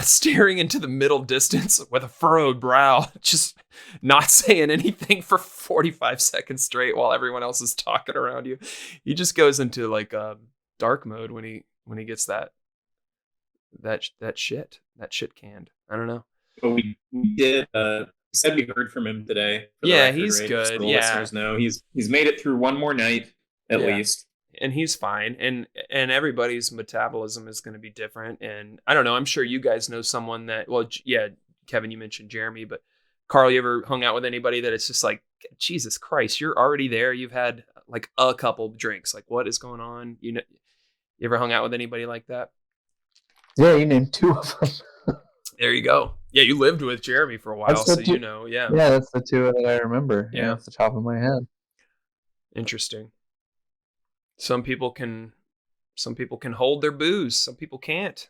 staring into the middle distance with a furrowed brow, just not saying anything for 45 seconds straight while everyone else is talking around you. He just goes into like dark mode when he gets that shit canned. I don't know. But we did. Said we heard from him today. Yeah, record, he's right? Good. Yeah, listeners know he's made it through one more night at least, and he's fine. And everybody's metabolism is going to be different. And I don't know. I'm sure you guys know someone that. Well, yeah, Kevin, you mentioned Jeremy, but Carl, you ever hung out with anybody that it's just like, Jesus Christ, you're already there. You've had like a couple drinks. Like, what is going on? You ever hung out with anybody like that? Yeah, you named 2 of them. There you go. Yeah, you lived with Jeremy for a while, so yeah. Yeah, that's the 2 that I remember. Yeah, off the top of my head. Interesting. Some people can hold their booze. Some people can't.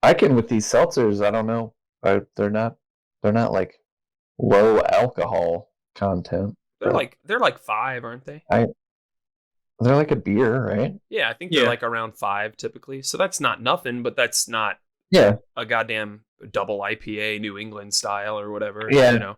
I can with these seltzers. I don't know. They're not like low alcohol content. They're like 5, aren't they? They're like a beer, right? Yeah, I think they're like around 5 typically. So that's not nothing, but that's not a goddamn double IPA New England style or whatever. Yeah.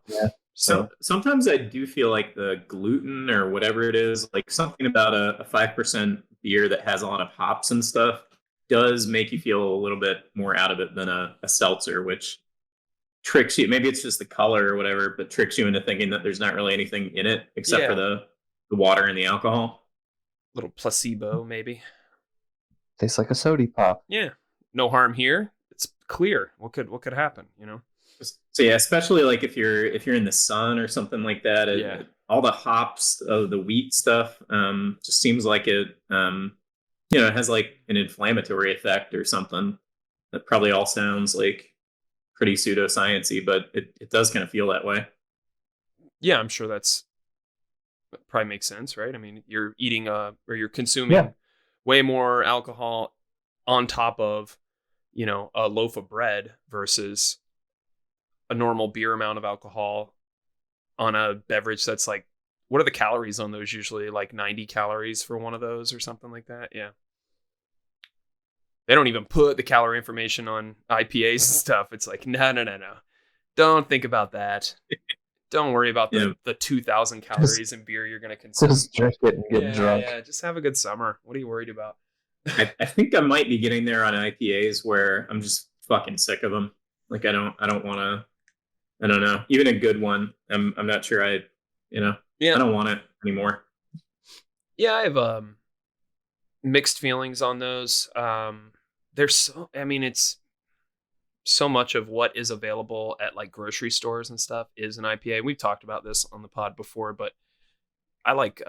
So sometimes I do feel like the gluten or whatever it is, like something about a 5% beer that has a lot of hops and stuff does make you feel a little bit more out of it than a seltzer, which tricks you. Maybe it's just the color or whatever, but tricks you into thinking that there's not really anything in it except for the water and the alcohol. Little placebo, maybe. Tastes like a soda pop. Yeah, no harm here. It's clear. What could happen? So yeah, especially like if you're in the sun or something like that. All the hops of the wheat stuff just seems like it. It has like an inflammatory effect or something. That probably all sounds like pretty pseudoscience-y, but it does kind of feel that way. Yeah, I'm sure that probably makes sense, right? I mean, you're eating or you're consuming way more alcohol on top of, a loaf of bread versus a normal beer amount of alcohol on a beverage that's like, what are the calories on those usually? Like 90 calories for one of those or something like that? Yeah. They don't even put the calorie information on IPAs and stuff. It's like, no. Don't think about that. Don't worry about the 2,000 calories in beer you're going to consume. Just drink it and get drunk. Yeah, just have a good summer. What are you worried about? I think I might be getting there on IPAs where I'm just fucking sick of them. Like I don't want to. I don't know. Even a good one, I'm not sure I don't want it anymore. Yeah, I have mixed feelings on those. It's so much of what is available at like grocery stores and stuff is an IPA. We've talked about this on the pod before, but I like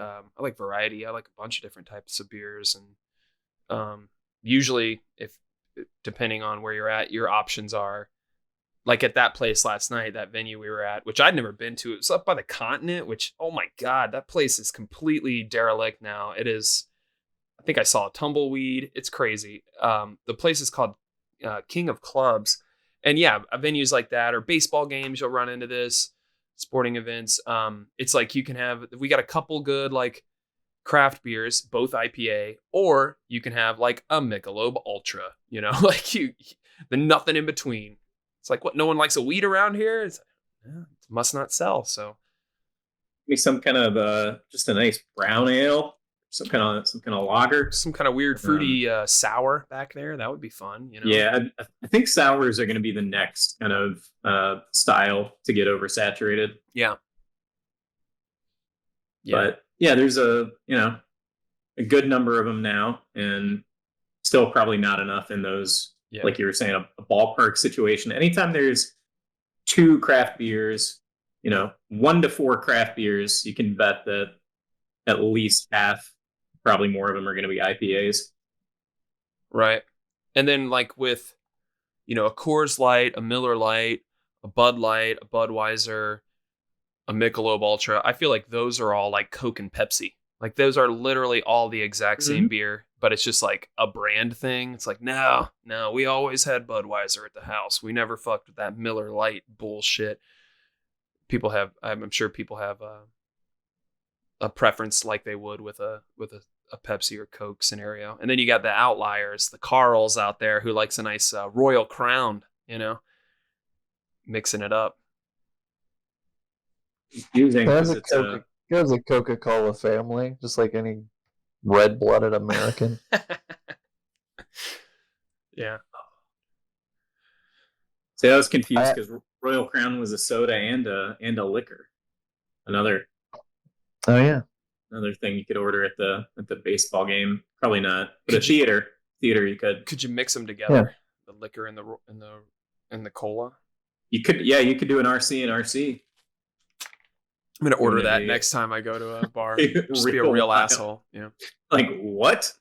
variety. I like a bunch of different types of beers, and usually, if depending on where you're at, your options are like at that place last night, that venue we were at, which I'd never been to. It was up by the Continent, which, oh my God, that place is completely derelict now. It is. I think I saw a tumbleweed. It's crazy. The place is called King of Clubs. And yeah, venues like that or baseball games, you'll run into this, sporting events. It's like we got a couple good like craft beers, both IPA, or you can have like a Michelob Ultra, like the nothing in between. It's like, what, no one likes a weed around here? It's like, it must not sell. So maybe some kind of just a nice brown ale. Some kind of lager, some kind of weird fruity sour back there. That would be fun, Yeah, I think sours are going to be the next kind of style to get oversaturated. Yeah. But yeah, there's a good number of them now, and still probably not enough in those. Like you were saying, a ballpark situation. Anytime there's 2 craft beers, 1 to 4 craft beers, you can bet that at least half, probably more of them are going to be IPAs. Right. And then like with, a Coors Light, a Miller Light, a Bud Light, a Budweiser, a Michelob Ultra, I feel like those are all like Coke and Pepsi. Like those are literally all the exact same beer, but it's just like a brand thing. It's like, no, we always had Budweiser at the house. We never fucked with that Miller Lite bullshit. I'm sure people have a preference like they would with a Pepsi or Coke scenario. And then you got the outliers, the Carls out there who likes a nice Royal Crown, mixing it up. Confusing because it's a Coca-Cola family, just like any red-blooded American. Yeah. See, I was confused because Royal Crown was a soda and a liquor. Another thing you could order at the baseball game. Probably not, but theater you could. Could you mix them together? Yeah. The liquor and the cola. You could do an RC and RC. I'm gonna order that next time I go to a bar. Just be a real asshole. Yeah. Like what?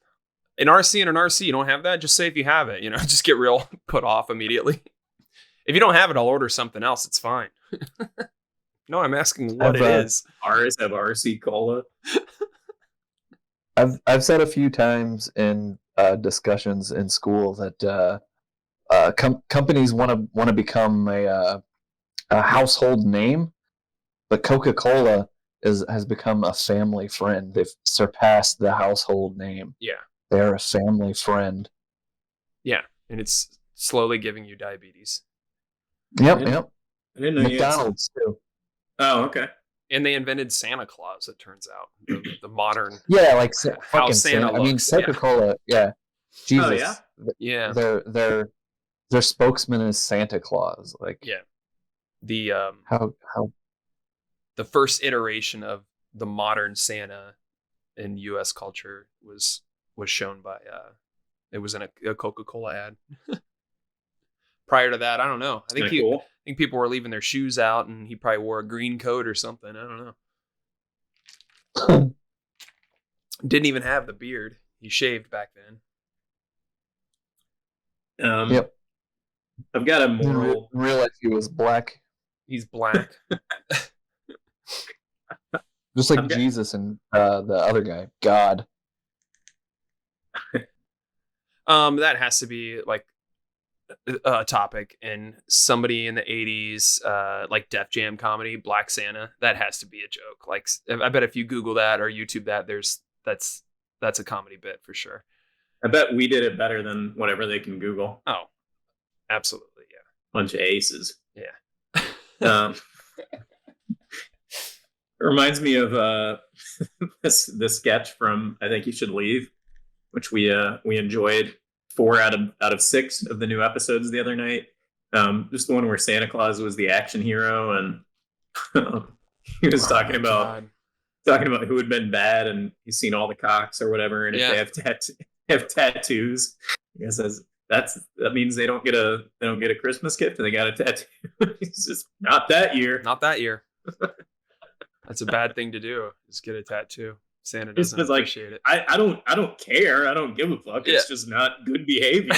An RC and an RC. You don't have that? Just say if you have it. Just get real put off immediately. If you don't have it, I'll order something else. It's fine. No, I'm asking what it is. Ours have RC cola. I've said a few times in discussions in school that companies want to become a household name, but Coca-Cola has become a family friend. They've surpassed the household name. Yeah, they're a family friend. Yeah, and it's slowly giving you diabetes. Yep. I didn't know McDonald's too. Oh, okay. And they invented Santa Claus, it turns out. The modern... Yeah, like how Santa looks. I mean, Coca-Cola, yeah. Jesus. Oh, yeah? Yeah. Their spokesman is Santa Claus. Like, yeah. The how the first iteration of the modern Santa in U.S. culture was shown by... it was in a Coca-Cola ad. Prior to that, I don't know. I think people were leaving their shoes out, and he probably wore a green coat or something. I don't know. Didn't even have the beard. He shaved back then. Yep. I've got a moral. Realize he was black. He's black. Just like Jesus and the other guy, God. That has to be like a topic, and somebody in the 80s like Def Jam comedy, Black Santa, that has to be a joke. Like, I bet if you Google that or YouTube that, that's a comedy bit for sure. I bet we did it better than whatever they can Google. Oh, absolutely. Yeah. Bunch of aces. Yeah. It reminds me of this sketch from I Think You Should Leave, which we enjoyed 4 out of 6 of the new episodes the other night. Just the one where Santa Claus was the action hero, and he was talking about who had been bad, and he's seen all the cocks or whatever, and if they have tattoos, he says that means they don't get a Christmas gift and they got a tattoo. He's just not that year. Not that year. That's a bad thing to do. Just get a tattoo. Santa doesn't appreciate it. I don't care. I don't give a fuck. It's just not good behavior.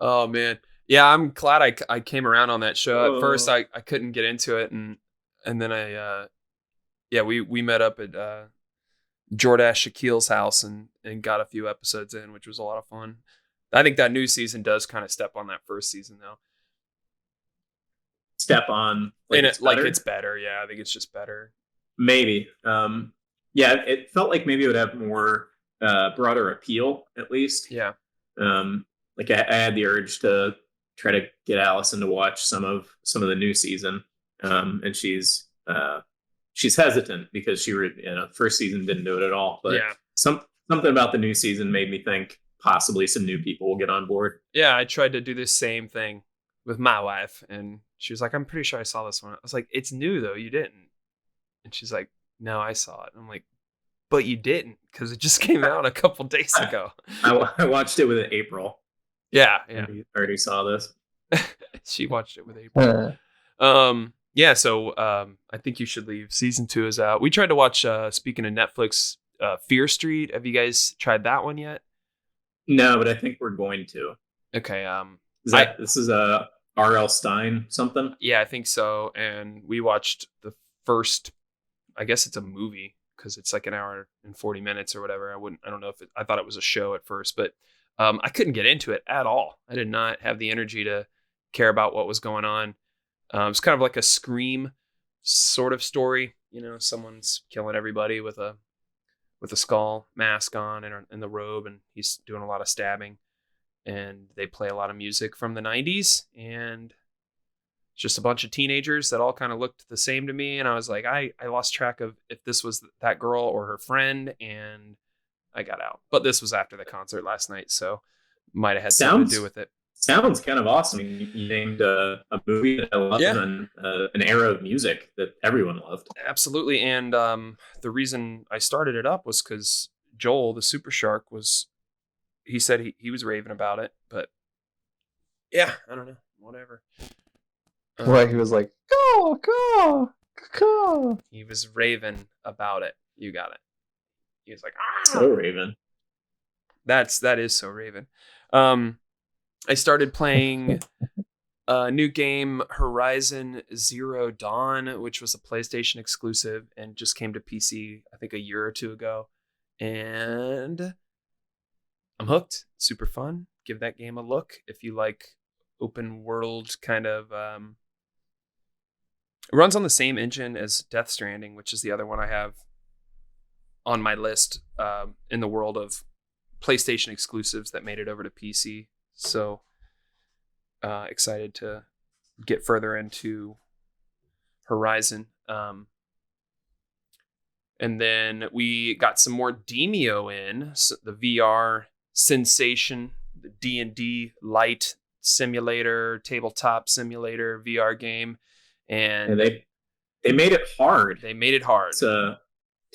Oh man. Yeah, I'm glad I came around on that show. At first I couldn't get into it, and then we met up at Jordash Shaquille's house and got a few episodes in, which was a lot of fun. I think that new season does kind of step on that first season though. Step on it's better. Yeah, I think it's just better. Maybe. It felt like maybe it would have more broader appeal, at least. Yeah. Like I had the urge to try to get Allison to watch some of the new season, and she's hesitant because the first season didn't do it at all. But something about the new season made me think possibly some new people will get on board. Yeah, I tried to do this same thing with my wife, and she was like, "I'm pretty sure I saw this one." I was like, "It's new though, you didn't." And she's like, "No, I saw it." I'm like, "But you didn't, because it just came out a couple days ago." I watched it with April. Yeah. I already saw this. She watched it with April. Yeah, so I think you should leave. Season 2 is out. We tried to watch, speaking of Netflix, Fear Street. Have you guys tried that one yet? No, but I think we're going to. Okay. This is a R.L. Stein something? Yeah, I think so. And we watched the first, I guess it's a movie because it's like an hour and 40 minutes or whatever. I don't know if I thought it was a show at first, but I couldn't get into it at all. I did not have the energy to care about what was going on. It's kind of like a Scream sort of story. You know, someone's killing everybody with a skull mask on and the robe, and he's doing a lot of stabbing. And they play a lot of music from the 90s, and it's just a bunch of teenagers that all kind of looked the same to me. And I was like, I lost track of if this was that girl or her friend, and I got out. But this was after the concert last night, so might have had something to do with it. Sounds kind of awesome. You named a movie that I love and an era of music that everyone loved. Absolutely. And the reason I started it up was because Joel, the Super Shark, he said he was raving about it. But yeah, I don't know. Whatever. Right, he was like, go. He was raving about it. You got it. He was like, So Raven. That is so Raven. I started playing a new game, Horizon Zero Dawn, which was a PlayStation exclusive and just came to PC, I think, a year or two ago. And I'm hooked. Super fun. Give that game a look if you like open world kind of. It runs on the same engine as Death Stranding, which is the other one I have on my list in the world of PlayStation exclusives that made it over to PC. So excited to get further into Horizon. And then we got some more Demio in, so the VR sensation, the D&D light simulator, tabletop simulator VR game. And they made it hard. They made it hard. It's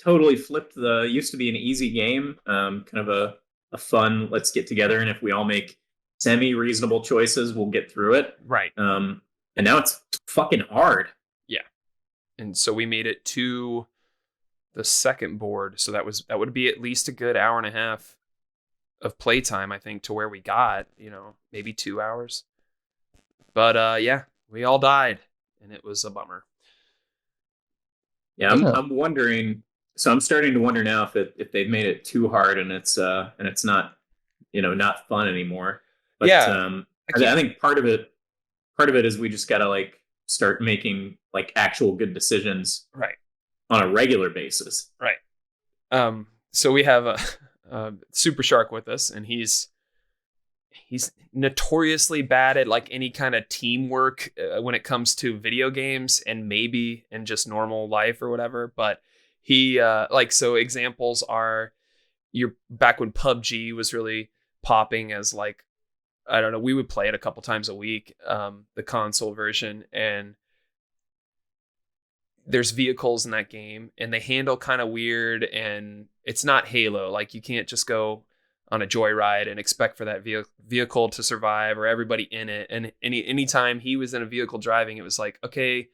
totally flipped used to be an easy game, kind of a fun, let's get together, and if we all make semi-reasonable choices, we'll get through it. Right. And now it's fucking hard. Yeah. And so we made it to the second board. So that would be at least a good hour and a half of playtime, I think, to where we got, maybe 2 hours. But yeah, we all died, and it was a bummer. Yeah, I'm wondering. So I'm starting to wonder now if they've made it too hard and it's not, not fun anymore. But yeah, I think part of it is we just gotta start making actual good decisions, right, on a regular basis. Right. So we have a Super Shark with us, and he's notoriously bad at any kind of teamwork when it comes to video games, and maybe in just normal life or whatever. But he so examples are, you're back when PUBG was really popping as I don't know, we would play it a couple times a week, the console version, and there's vehicles in that game and they handle kind of weird, and it's not Halo. You can't just go on a joyride and expect for that vehicle to survive or everybody in it. And anytime he was in a vehicle driving, it was okay,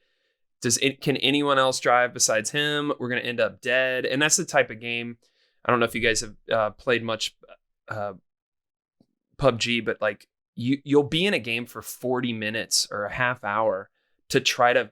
can anyone else drive besides him? We're going to end up dead. And that's the type of game. I don't know if you guys have played much PUBG, but you'll be in a game for 40 minutes or a half hour to try to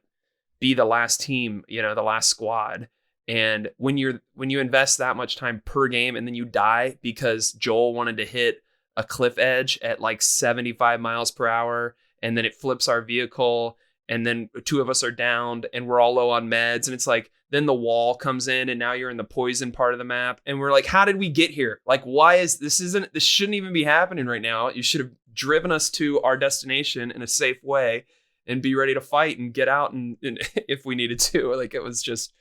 be the last team, the last squad. And when you invest that much time per game and then you die because Joel wanted to hit a cliff edge at 75 miles per hour, and then it flips our vehicle, and then 2 of us are downed and we're all low on meds, and it's then the wall comes in and now you're in the poison part of the map, and we're how did we get here? Why is this shouldn't even be happening right now. You should have driven us to our destination in a safe way and be ready to fight and get out and if we needed to. It was just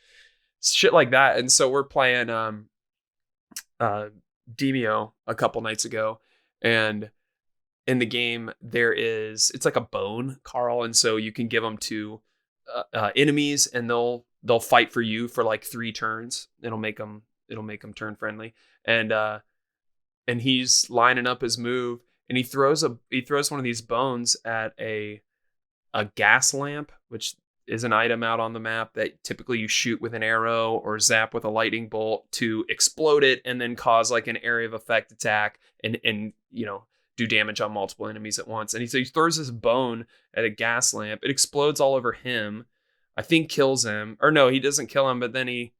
shit like that. And so we're playing Demio a couple nights ago, and in the game it's like a bone, Carl, and so you can give them to enemies, and they'll fight for you for 3 turns. It'll make them turn friendly, and he's lining up his move, and he throws one of these bones at a gas lamp, which is an item out on the map that typically you shoot with an arrow or zap with a lightning bolt to explode it and then cause like an area of effect attack and do damage on multiple enemies at once. And he throws this bone at a gas lamp. It explodes all over him. I think kills him. Or no, he doesn't kill him, but then he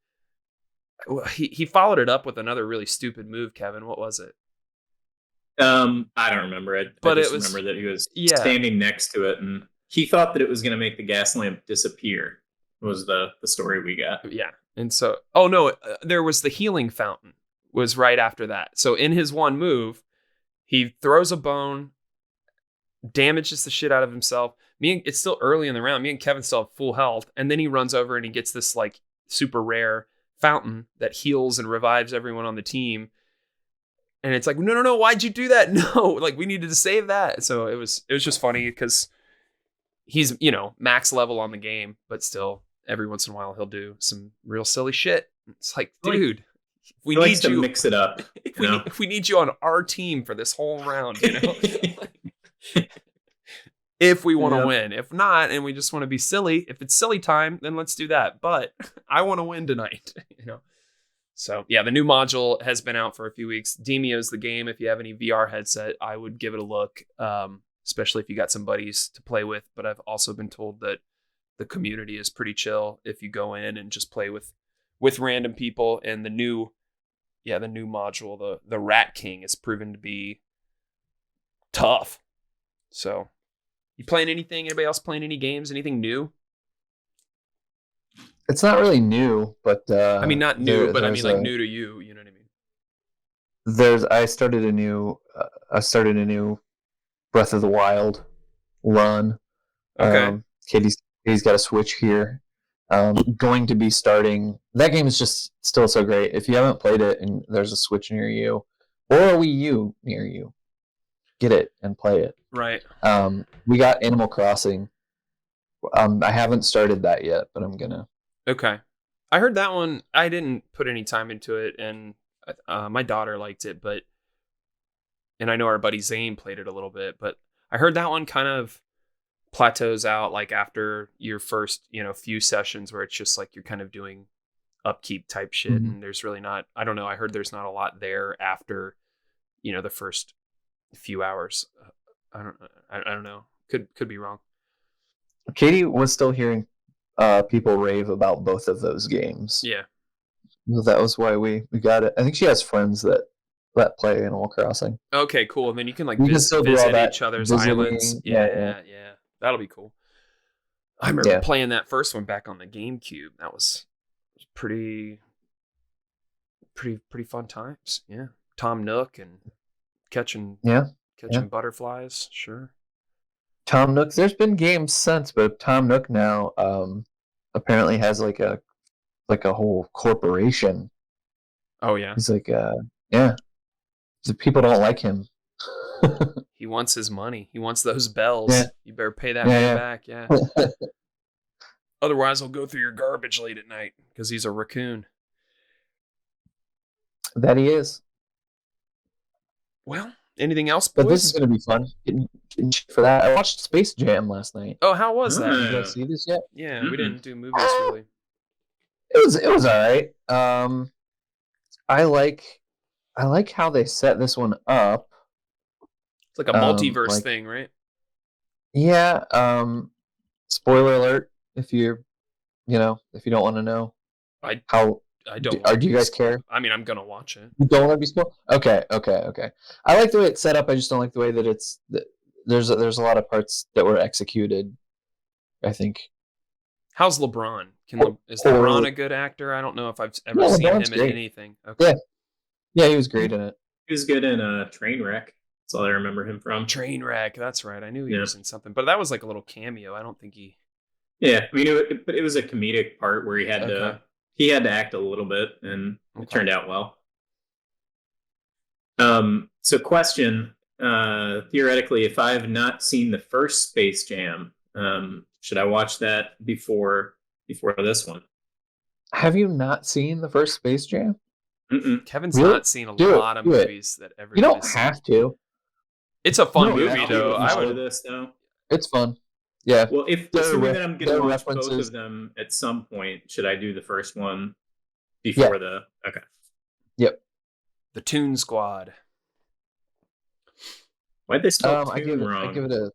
followed it up with another really stupid move, Kevin. What was it? I don't remember it. But I just remember that he was standing next to it, and he thought that it was going to make the gas lamp disappear. Was the story we got? Yeah, and so there was the healing fountain was right after that. So in his one move, he throws a bone, damages the shit out of himself. It's still early in the round. Me and Kevin still have full health, and then he runs over and he gets this like super rare fountain that heals and revives everyone on the team. And it's like, no, why'd you do that? No, like we needed to save that. So it was just funny because he's, max level on the game, but still every once in a while he'll do some real silly shit. It's like, dude, we need you to mix it up. If we need you on our team for this whole round, if we want to win. If not, and we just want to be silly, if it's silly time, then let's do that. But I want to win tonight, So yeah, the new module has been out for a few weeks. Demio's the game. If you have any VR headset, I would give it a look, especially if you got some buddies to play with. But I've also been told that the community is pretty chill if you go in and just play with random people. And the new module, the Rat King, is proven to be tough. So, you playing anything? Anybody else playing any games? Anything new? It's not really new, but I mean, not new, but I mean, like new to you. You know what I mean? I started a new Breath of the Wild run. Okay. Katie's got a Switch here. Going to be starting. That game is just still so great. If you haven't played it and there's a Switch near you or a Wii U near you, get it and play it. Right. We got Animal Crossing. I haven't started that yet, but I'm gonna. Okay. I heard that one. I didn't put any time into it, and my daughter liked it, and I know our buddy Zane played it a little bit, but I heard that one kind of plateaus out like after your first, few sessions where it's just like you're kind of doing upkeep type shit, and there's really not, I don't know, I heard there's not a lot there after, the first few hours. I don't know. Could be wrong. Katie was still hearing people rave about both of those games. Yeah. That was why we got it. I think she has friends that play Animal Crossing. Okay, cool. And then you can visit each other's islands. Yeah. That'll be cool. I remember playing that first one back on the GameCube. That was pretty fun times. Yeah. Tom Nook and catching butterflies. Sure. Tom Nook. There's been games since, but Tom Nook now apparently has like a whole corporation. Oh yeah. He's like The people don't like him. He wants his money. He wants those bells. Yeah. You better pay that money back. Yeah. Otherwise, he'll go through your garbage late at night because he's a raccoon. That he is. Well, anything else, boys? But this is going to be fun. Getting for that. I watched Space Jam last night. Oh, how was that? Did you guys see this yet? Yeah, we didn't do movies really. It was all right. I like how they set this one up. It's like a multiverse thing, right? Yeah. Spoiler alert if you don't want to know. I don't. Do you guys care? I mean, I'm gonna watch it. You don't want to be spoiled? Okay. I like the way it's set up. I just don't like the way that there's a lot of parts that were executed, I think. How's LeBron? Is LeBron a good actor? I don't know if I've ever seen him in anything. Okay. Yeah, he was great in it. He was good in Trainwreck. That's all I remember him from. Trainwreck, that's right. I knew he was in something, but that was like a little cameo. I don't think he. Yeah, I mean, it was a comedic part where he had to act a little bit, and it turned out well. So question, theoretically, if I have not seen the first Space Jam, should I watch that before this one? Have you not seen the first Space Jam? Mm-mm. Kevin's not seen a lot of movies that everybody. You don't have to. It's a fun movie, though. I would this though. It's fun. Yeah. Well, if There are assuming ref- that I'm going there to are watch both references. of them at some point, should I do the first one before Okay. Yep. The Toon Squad. Why'd they spell I tune give wrong? it a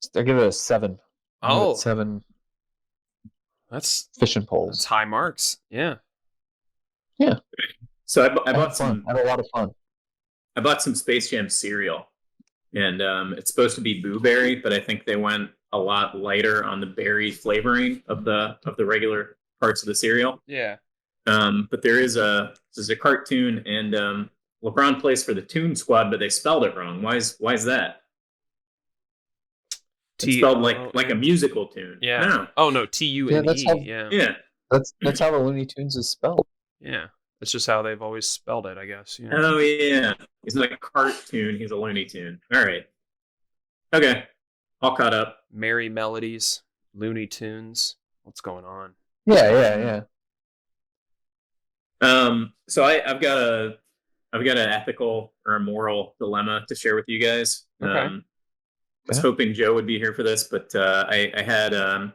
7. I give it Oh, 7 that's fishing poles. high marks. Yeah. Yeah. So I I bought had fun. some. I had a lot of fun. I bought some Space Jam cereal, and it's supposed to be Boo Berry, but I think they went a lot lighter on the berry flavoring of the regular parts of the cereal. Yeah. But there's a cartoon, and LeBron plays for the Toon Squad, but they spelled it wrong. Why is that? It's spelled like a musical tune. Yeah. No. Oh no, TUNE. Yeah, that's how- Yeah. Yeah. That's how the Looney Tunes is spelled. Yeah. That's just how they've always spelled it, I guess. Yeah. Oh yeah. He's not a cartoon. He's a Looney Tune. All right. Okay. All caught up. Merry Melodies, Looney Tunes. What's going on? Yeah. So I've got an ethical or a moral dilemma to share with you guys. Okay. I was hoping Joe would be here for this, but I had a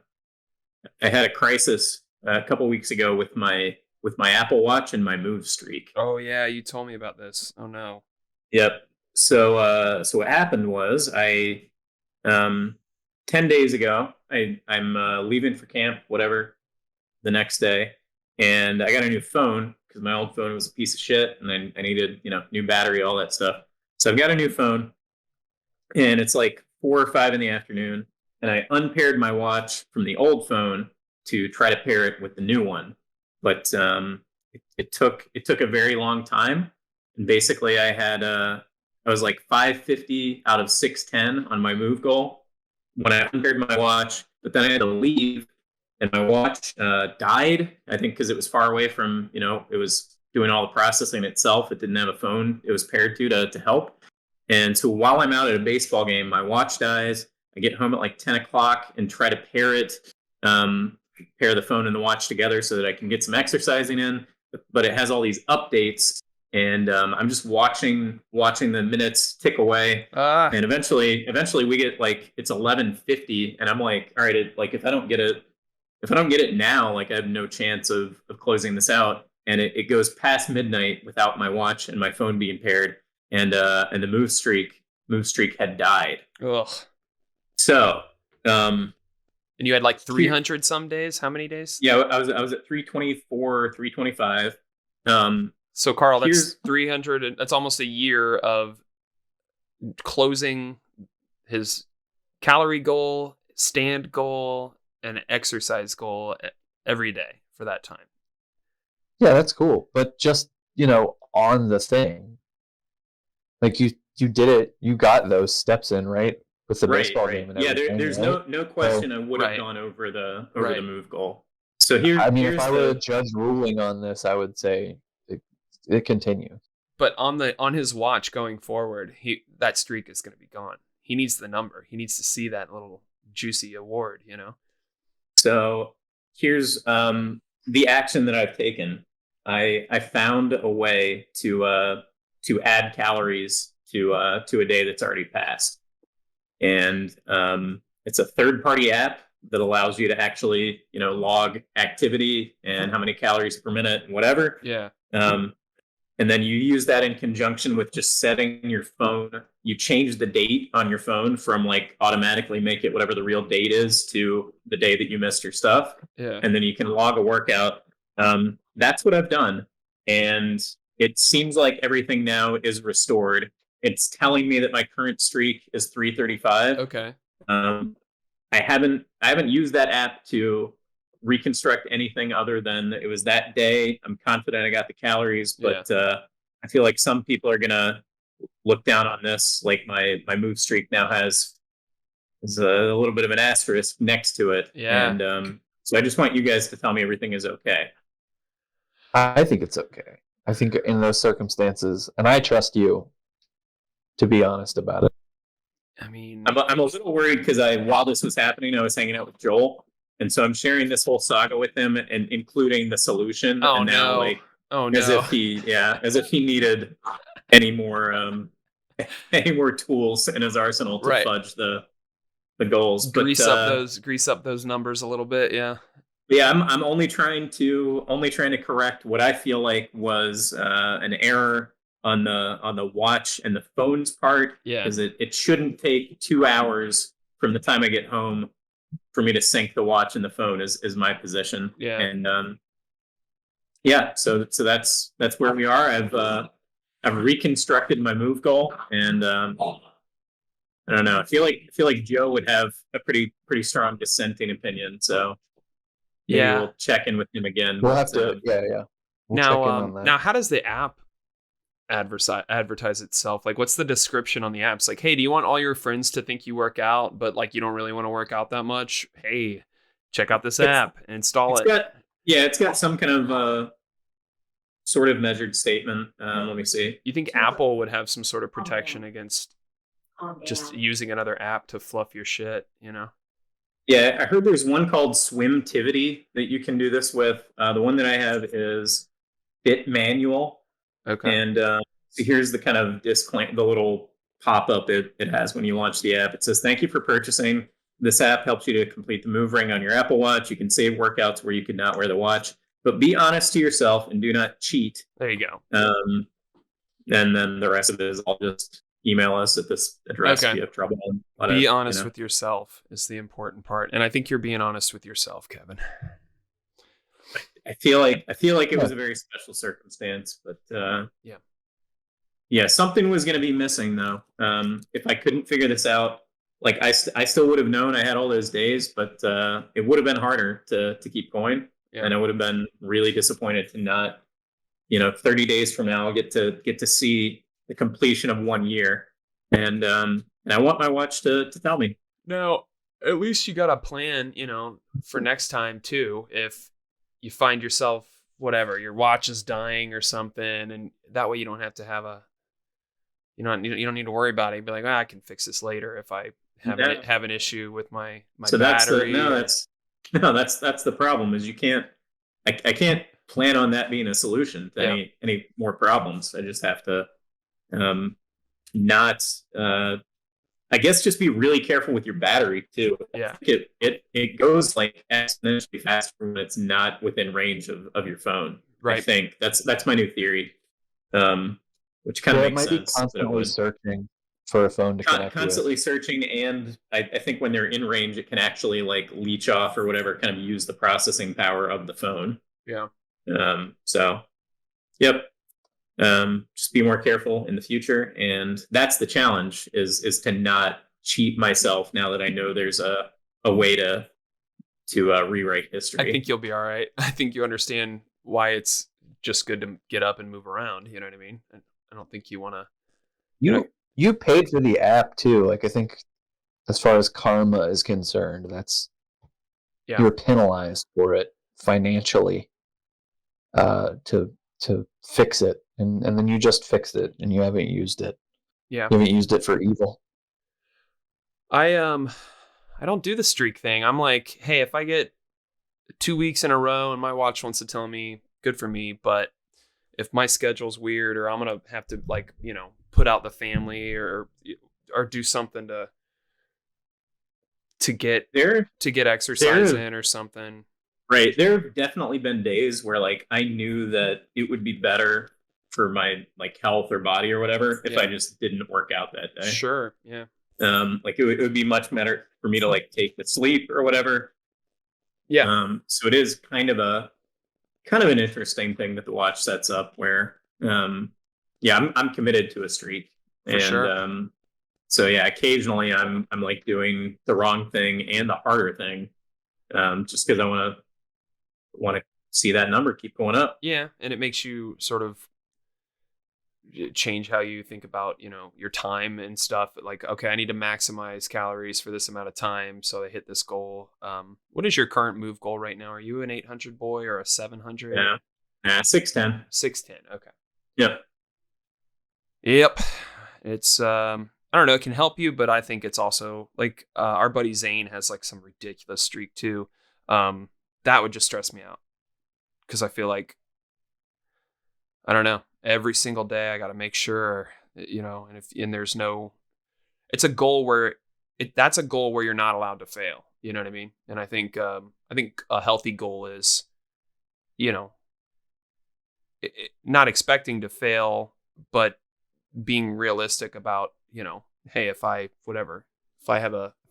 crisis a couple weeks ago with my Apple Watch and my move streak. Oh yeah, you told me about this. Oh no. Yep. So what happened was 10 days ago I'm leaving for camp, whatever, the next day, and I got a new phone because my old phone was a piece of shit, and I needed new battery, all that stuff. So I've got a new phone, and it's like 4 or 5 in the afternoon, and I unpaired my watch from the old phone to try to pair it with the new one, but it took a very long time, and basically I was like 550 out of 610 on my move goal when I unpaired my watch, but then I had to leave, and my watch died, I think because it was far away from, it was doing all the processing itself. It didn't have a phone it was paired to help. And so while I'm out at a baseball game, my watch dies. I get home at like 10 o'clock and try to pair the phone and the watch together so that I can get some exercising in. But it has all these updates, and I'm just watching the minutes tick away. And eventually we get like it's 11:50, and I'm like, all right, if I don't get it now, like I have no chance of closing this out. And it goes past midnight without my watch and my phone being paired, and the move streak had died. Ugh. So, and you had like 300 some days. How many days? Yeah, I was at 324, 325. So Carl, that's 300. That's almost a year of closing his calorie goal, stand goal, and exercise goal every day for that time. Yeah, that's cool. But just, on the thing, like you did it, you got those steps in, right? With the baseball game and everything. There's right? no question I would have gone over the move goal. So if I were a judge ruling on this, I would say it continues. But on his watch going forward, that streak is going to be gone. He needs the number. He needs to see that little juicy award, So here's the action that I've taken. I found a way to add calories to a day that's already passed, and it's a third-party app that allows you to actually log activity and how many calories per minute and whatever. Yeah. And then you use that in conjunction with just setting your phone. You change the date on your phone from like automatically make it whatever the real date is to the day that you missed your stuff. Yeah. And then you can log a workout. That's what I've done. And it seems like everything now is restored. It's telling me that my current streak is 335. Okay. I haven't used that app to reconstruct anything other than it was that day. I'm confident I got the calories, but I feel like some people are gonna look down on this. Like my move streak now is a little bit of an asterisk next to it. Yeah. And so I just want you guys to tell me everything is okay. I think it's okay. I think in those circumstances, and I trust you to be honest about it. I mean, I'm a little worried because while this was happening, I was hanging out with Joel. And so I'm sharing this whole saga with him, and including the solution. Oh, and now, no. As if he needed any more tools in his arsenal to fudge the the goals. Grease up those numbers a little bit. Yeah. Yeah, I'm only trying to correct what I feel like was an error on the watch and the phone's part. Yeah. Because it shouldn't take 2 hours from the time I get home for me to sync the watch and the phone is my position. Yeah. And yeah, so that's where we are. I've reconstructed my move goal, and I don't know. I feel like Joe would have a pretty strong dissenting opinion. So maybe we'll check in with him again. We'll have to, yeah. We'll check in on that. Now, how does the app advertise itself? Like, what's the description on the apps? Like, hey, do you want all your friends to think you work out, but like you don't really want to work out that much? Hey, check out this app, install it. It's got some kind of sort of measured statement. Let me see. You think Apple would have some sort of protection against just using another app to fluff your shit, you know? Yeah, I heard there's one called Swimtivity that you can do this with. The one that I have is Fit Manual. Okay. And so here's the kind of disclaimer, the little pop-up it has when you launch the app. It says, "Thank you for purchasing. This app helps you to complete the move ring on your Apple Watch. You can save workouts where you could not wear the watch, but be honest to yourself and do not cheat." There you go. And then the rest of it is I'll just email us at this address if you have trouble. Be honest with yourself is the important part. And I think you're being honest with yourself, Kevin. I feel like it was a very special circumstance, but yeah, something was going to be missing though. If I couldn't figure this out, like I still would have known I had all those days, but it would have been harder to keep going, and I would have been really disappointed to not, 30 days from now, I'll get to see the completion of 1 year, and I want my watch to tell me. Now, at least you got a plan, for next time too. If you find yourself, whatever, your watch is dying or something, and that way you don't have to have you don't need to worry about it. You'd be like, I can fix this later if I have an issue with my battery. That's the problem is I can't plan on that being a solution to any more problems. I just have to not I guess just be really careful with your battery too. Yeah. It goes like exponentially faster when it's not within range of your phone. Right. I think that's my new theory. Which kind of makes sense. It might be constantly searching for a phone to connect constantly searching, and I think when they're in range, it can actually like leech off or whatever, kind of use the processing power of the phone. Yeah. So, yep. Just be more careful in the future, and that's the challenge is to not cheat myself now that I know there's a way to rewrite history. I think you'll be all right. I think you understand why it's just good to get up and move around. You know what I mean? I don't think you want to. You paid for the app too. Like, I think as far as karma is concerned, you were penalized for it financially to fix it. And then you just fixed it and you haven't used it. Yeah. You haven't used it for evil. I don't do the streak thing. I'm like, hey, if I get 2 weeks in a row and my watch wants to tell me, good for me. But if my schedule's weird, or I'm going to have to put out the family or do something to get exercise in or something. Right. There have definitely been days where like I knew that it would be better for my like health or body or whatever if I just didn't work out that day. Sure. Yeah. Like it would be much better for me to like take the sleep or whatever. Yeah. So it is kind of an interesting thing that the watch sets up where I'm committed to a streak. For sure. So yeah, occasionally I'm like doing the wrong thing and the harder thing. Just because I want to see that number keep going up. Yeah, and it makes you sort of change how you think about, your time and stuff. Like, okay, I need to maximize calories for this amount of time, so I hit this goal. What is your current move goal right now? Are you an 800 boy or a 700? Yeah, 610. 610. Okay. Yep. It's I don't know. It can help you, but I think it's also like our buddy Zane has like some ridiculous streak too. That would just stress me out because I feel like, I don't know, every single day I got to make sure, and there's no, it's a goal where that's a goal where you're not allowed to fail. You know what I mean? And I think a healthy goal is, not expecting to fail, but being realistic about, hey, if I'm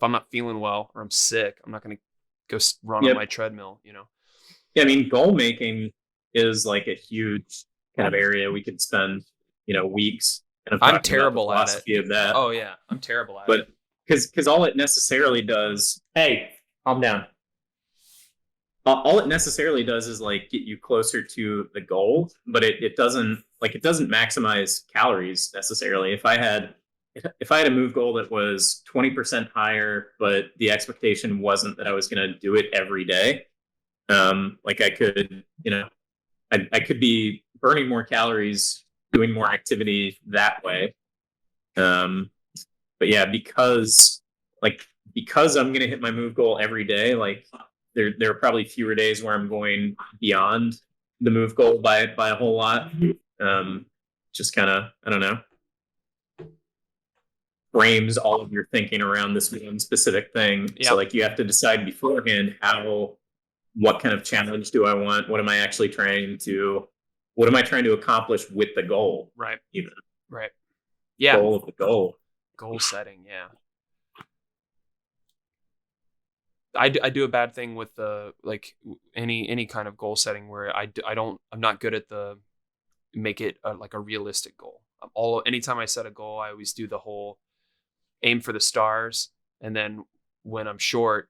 not feeling well or I'm sick, I'm not going to go run on my treadmill, Yeah, I mean, goal making is like a huge kind of area we could spend, weeks. I'm terrible at it. Of that. Oh yeah, I'm terrible at it. But because all it necessarily does, hey, calm down. All it necessarily does is like get you closer to the goal, but it doesn't maximize calories necessarily. If I had a move goal that was 20% higher, but the expectation wasn't that I was going to do it every day, like I could, I could be burning more calories doing more activity that way. But yeah, because I'm going to hit my move goal every day, like there are probably fewer days where I'm going beyond the move goal by a whole lot. Just kind of, I don't know, frames all of your thinking around this one specific thing. Yep. So like you have to decide beforehand what kind of challenge do I want? What am I trying to accomplish with the goal? Right. Even. Right. Yeah. Goal of the goal. Goal setting. Yeah. I do a bad thing with the like any kind of goal setting where I'm not good at make it like a realistic goal. Anytime I set a goal, I always do the whole aim for the stars, and then when I'm short,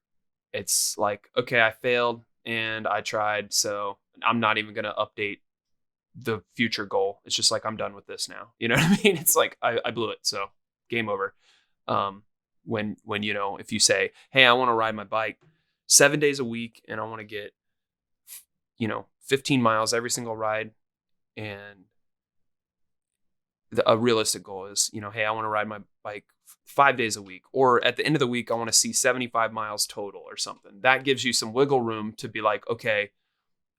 it's like, okay, I failed and I tried, so I'm not even gonna update the future goal. It's just like I'm done with this now. You know what I mean? It's like I blew it, so game over. When if you say, hey, I want to ride my bike 7 days a week and I want to get 15 miles every single ride, and a realistic goal is, hey, I want to ride my bike 5 days a week, or at the end of the week I want to see 75 miles total or something. That gives you some wiggle room to be like, okay,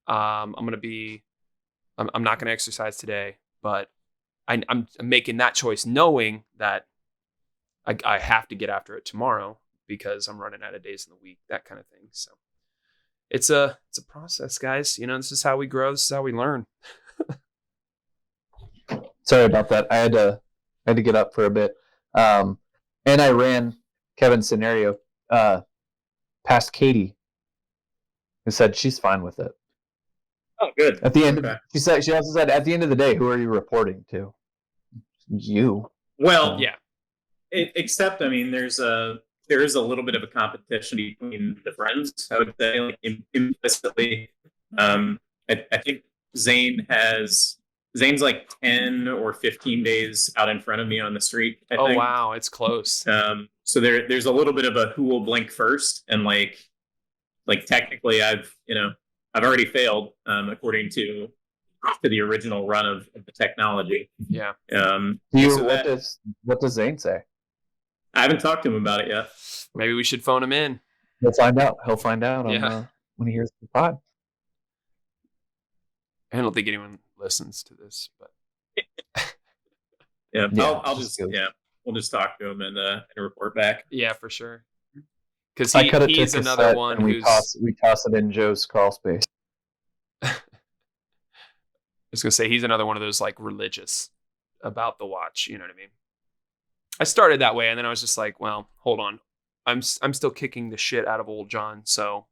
I'm not going to exercise today, but I'm making that choice knowing that I have to get after it tomorrow because I'm running out of days in the week, that kind of thing. So it's a process, guys. This is how we grow. This is how we learn. Sorry about that. I had to get up for a bit. And I ran Kevin's scenario past Katie, who said she's fine with it. Oh, good. At the end, she also said, at the end of the day, who are you reporting to? You. Well, yeah. Except, I mean, there is a little bit of a competition between the friends, I would say, like implicitly. I think Zane's like 10 or 15 days out in front of me on the streak. I think. Wow, it's close. So there's a little bit of a who will blink first, and like technically I've already failed according to the original run of the technology. Yeah. What does Zane say? I haven't talked to him about it yet. Maybe we should phone him in. He'll find out. When he hears the pod. I don't think anyone listens to this, but yeah, we'll just talk to him and report back. Yeah, for sure. Because he's another one and we toss it in Joe's crawl space. I was gonna say he's another one of those like religious about the watch. You know what I mean? I started that way, and then I was just like, well, hold on, I'm still kicking the shit out of old John, so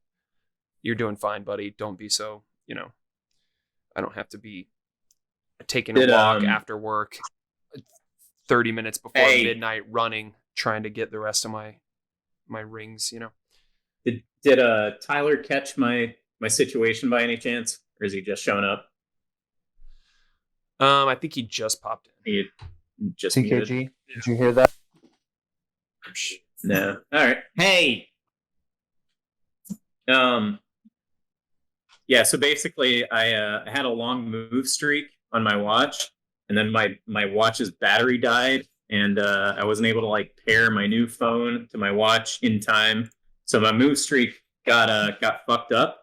you're doing fine, buddy. Don't be so, I don't have to be taking a walk after work 30 minutes before midnight running, trying to get the rest of my rings, Did Tyler catch my situation by any chance, or is he just showing up? I think he just popped in. He just TKG, muted. Did you hear that? No. All right. Hey. Yeah. So basically, I had a long move streak on my watch, and then my watch's battery died, and I wasn't able to like pair my new phone to my watch in time. So my move streak got fucked up.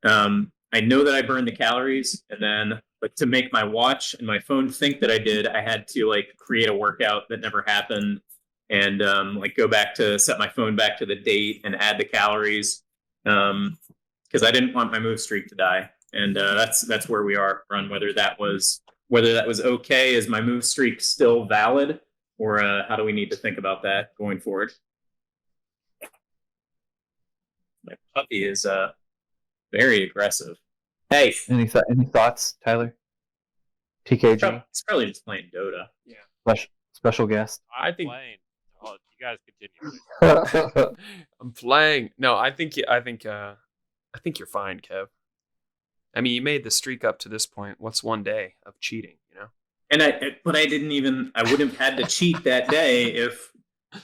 I know that I burned the calories, and then but to make my watch and my phone think that I did, I had to like create a workout that never happened and like go back to set my phone back to the date and add the calories, because I didn't want my move streak to die. And that's where we are on whether that was okay. Is my move streak still valid, or how do we need to think about that going forward? My puppy is very aggressive. Hey, Any thoughts, Tyler? TKG, it's probably just playing Dota. Yeah. special guest. I think Playing. Oh, you guys continue. I'm playing. No, I think you're fine, Kev. I mean, you made the streak up to this point. What's one day of cheating, you know? And I wouldn't have had to cheat that day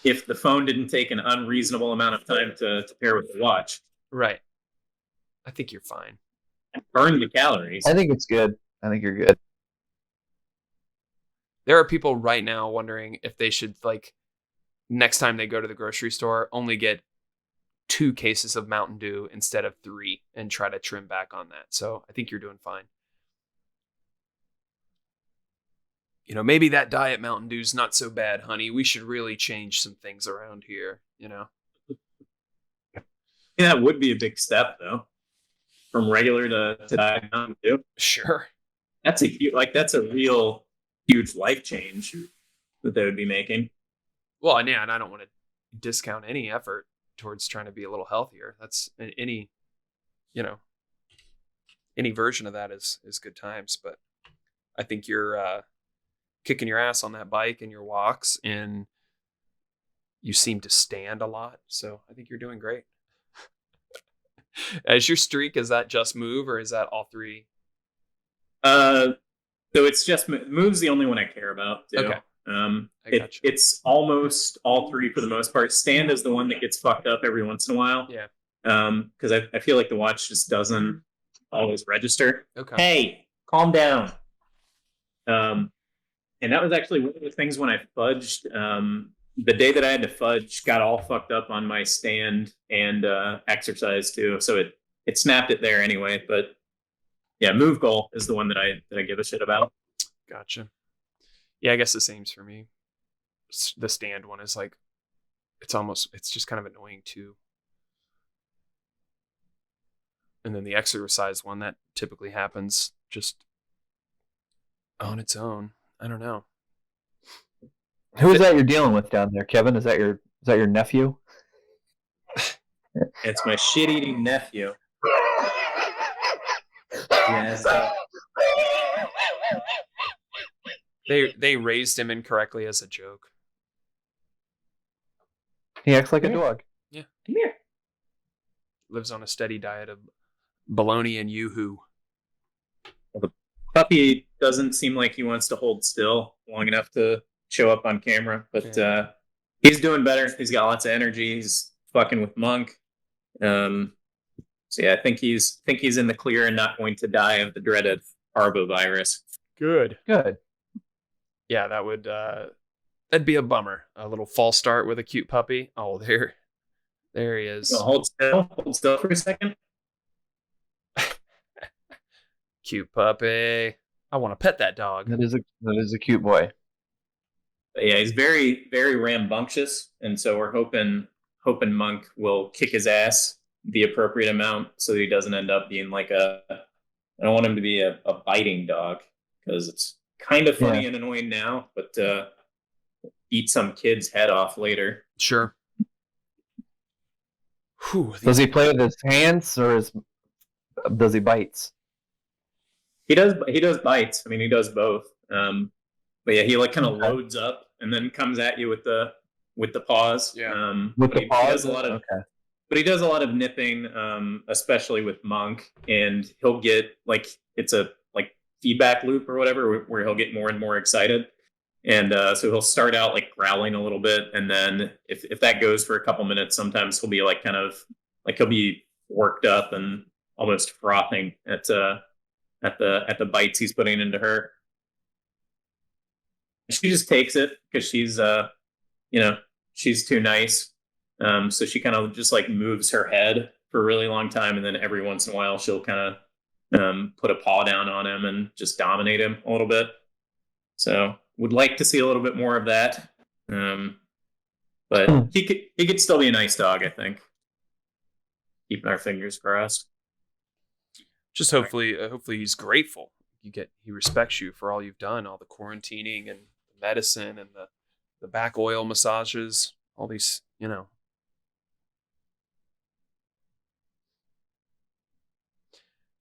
if the phone didn't take an unreasonable amount of time to pair with the watch. Right. I think you're fine. I burned the calories. I think it's good. I think you're good. There are people right now wondering if they should, like, next time they go to the grocery store, only get 2 cases of Mountain Dew instead of 3 and try to trim back on that. So I think you're doing fine. You know, maybe that Diet Mountain Dew's not so bad, honey. We should really change some things around here, you know? Yeah, that would be a big step, though. From regular to Diet Mountain Dew. Sure. That's a real huge life change that they would be making. Well, yeah, and I don't want to discount any effort towards trying to be a little healthier. That's any version of that is good times. But I think you're kicking your ass on that bike and your walks, and you seem to stand a lot. So I think you're doing great. As your streak, is that just move or is that all 3? So it's just move's the only one I care about. Too. Okay. Gotcha. It's almost all 3 for the most part. Stand is the one that gets fucked up every once in a while. Yeah. Because I feel like the watch just doesn't always register. Okay. Hey, calm down. And that was actually one of the things when I fudged. The day that I had to fudge got all fucked up on my stand and exercise too. So it snapped it there anyway. But yeah, move goal is the one that I give a shit about. Gotcha. Yeah, I guess the same's for me. The stand one is like, it's just kind of annoying too. And then the exercise one, that typically happens just on its own. I don't know. Who is that you're dealing with down there, Kevin? Is that your nephew? It's my shit-eating nephew. Yes. They raised him incorrectly as a joke. He acts like a dog. Yeah. Come here. Lives on a steady diet of bologna and yoo-hoo. Well, the puppy doesn't seem like he wants to hold still long enough to show up on camera, but he's doing better. He's got lots of energy. He's fucking with Monk. So yeah, I think he's in the clear and not going to die of the dreaded parvovirus. Good. Yeah, that'd be a bummer. A little false start with a cute puppy. Oh, there he is. Hold still for a second. Cute puppy. I want to pet that dog. That is a cute boy. But yeah, he's very, very rambunctious, and so we're hoping Monk will kick his ass the appropriate amount so that he doesn't end up being like I don't want him to be a biting dog, because it's kind of funny and annoying now, but eat some kid's head off later. Sure. Whew, does he play with his hands or does he bites? He does bites. I mean, he does both. But yeah, he like kind of loads up and then comes at you with the paws. Yeah. With the paws. But he does a lot of nipping, especially with Monk, and he'll get like it's a like feedback loop or whatever where he'll get more and more excited. And so he'll start out like growling a little bit, and then if that goes for a couple minutes, sometimes he'll be like kind of like he'll be worked up and almost frothing at the bites he's putting into her. She just takes it because she's she's too nice. So she kind of just like moves her head for a really long time, and then every once in a while she'll kind of put a paw down on him and just dominate him a little bit. So would like to see a little bit more of that. But he could still be a nice dog, I think. Keeping our fingers crossed. Just hopefully he's grateful. He respects you for all you've done, all the quarantining and the medicine and the back oil massages, all these, There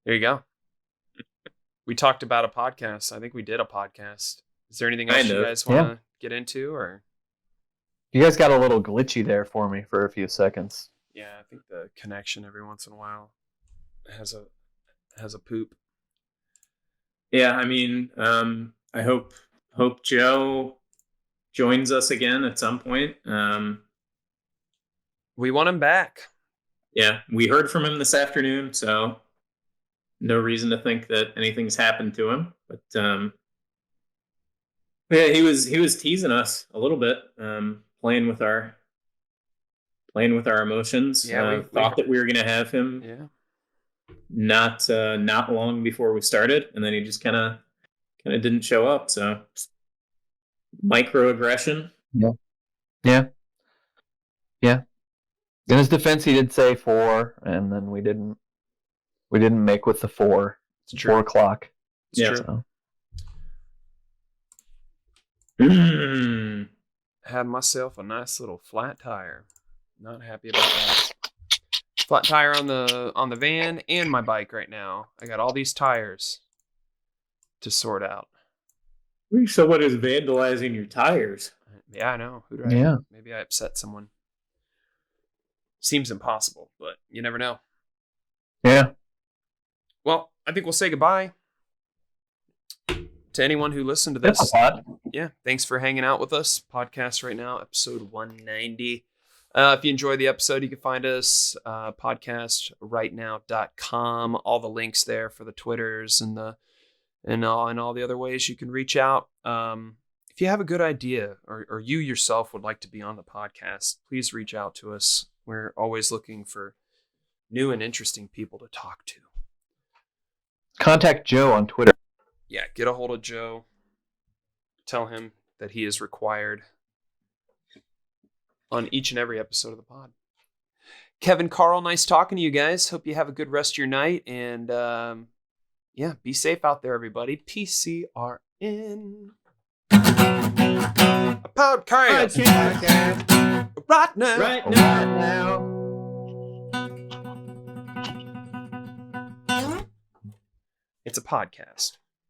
you go. We talked about a podcast. I think we did a podcast. Is there anything else you guys want to get into, or? You guys got a little glitchy there for me for a few seconds. Yeah, I think the connection every once in a while has a poop. Yeah, I mean, I hope Joe joins us again at some point. We want him back. Yeah, we heard from him this afternoon, so no reason to think that anything's happened to him. But yeah, he was teasing us a little bit, playing with our emotions. Yeah, we thought that we were going to have him. Yeah. Not long before we started, and then he just kind of didn't show up. So microaggression. Yeah. In his defense, he did say 4, and then we didn't make with the 4. It's true. 4 o'clock. It's true. So. Had myself a nice little flat tire. Not happy about that. Flat tire on the van and my bike right now. I got all these tires to sort out. So what is vandalizing your tires? Yeah, I know. Maybe I upset someone. Seems impossible, but you never know. Yeah. Well, I think we'll say goodbye to anyone who listened to this. Yeah, thanks for hanging out with us. Podcast right now, episode 190. If you enjoyed the episode, you can find us podcastrightnow.com. All the links there for the Twitters and all the other ways you can reach out. If you have a good idea or you yourself would like to be on the podcast, please reach out to us. We're always looking for new and interesting people to talk to. Contact Joe on Twitter. Yeah, get a hold of Joe. Tell him that he is required on each and every episode of the pod. Kevin, Carl, nice talking to you guys. Hope you have a good rest of your night. And yeah, be safe out there, everybody. PCRN. A podcast. Right now. It's a podcast.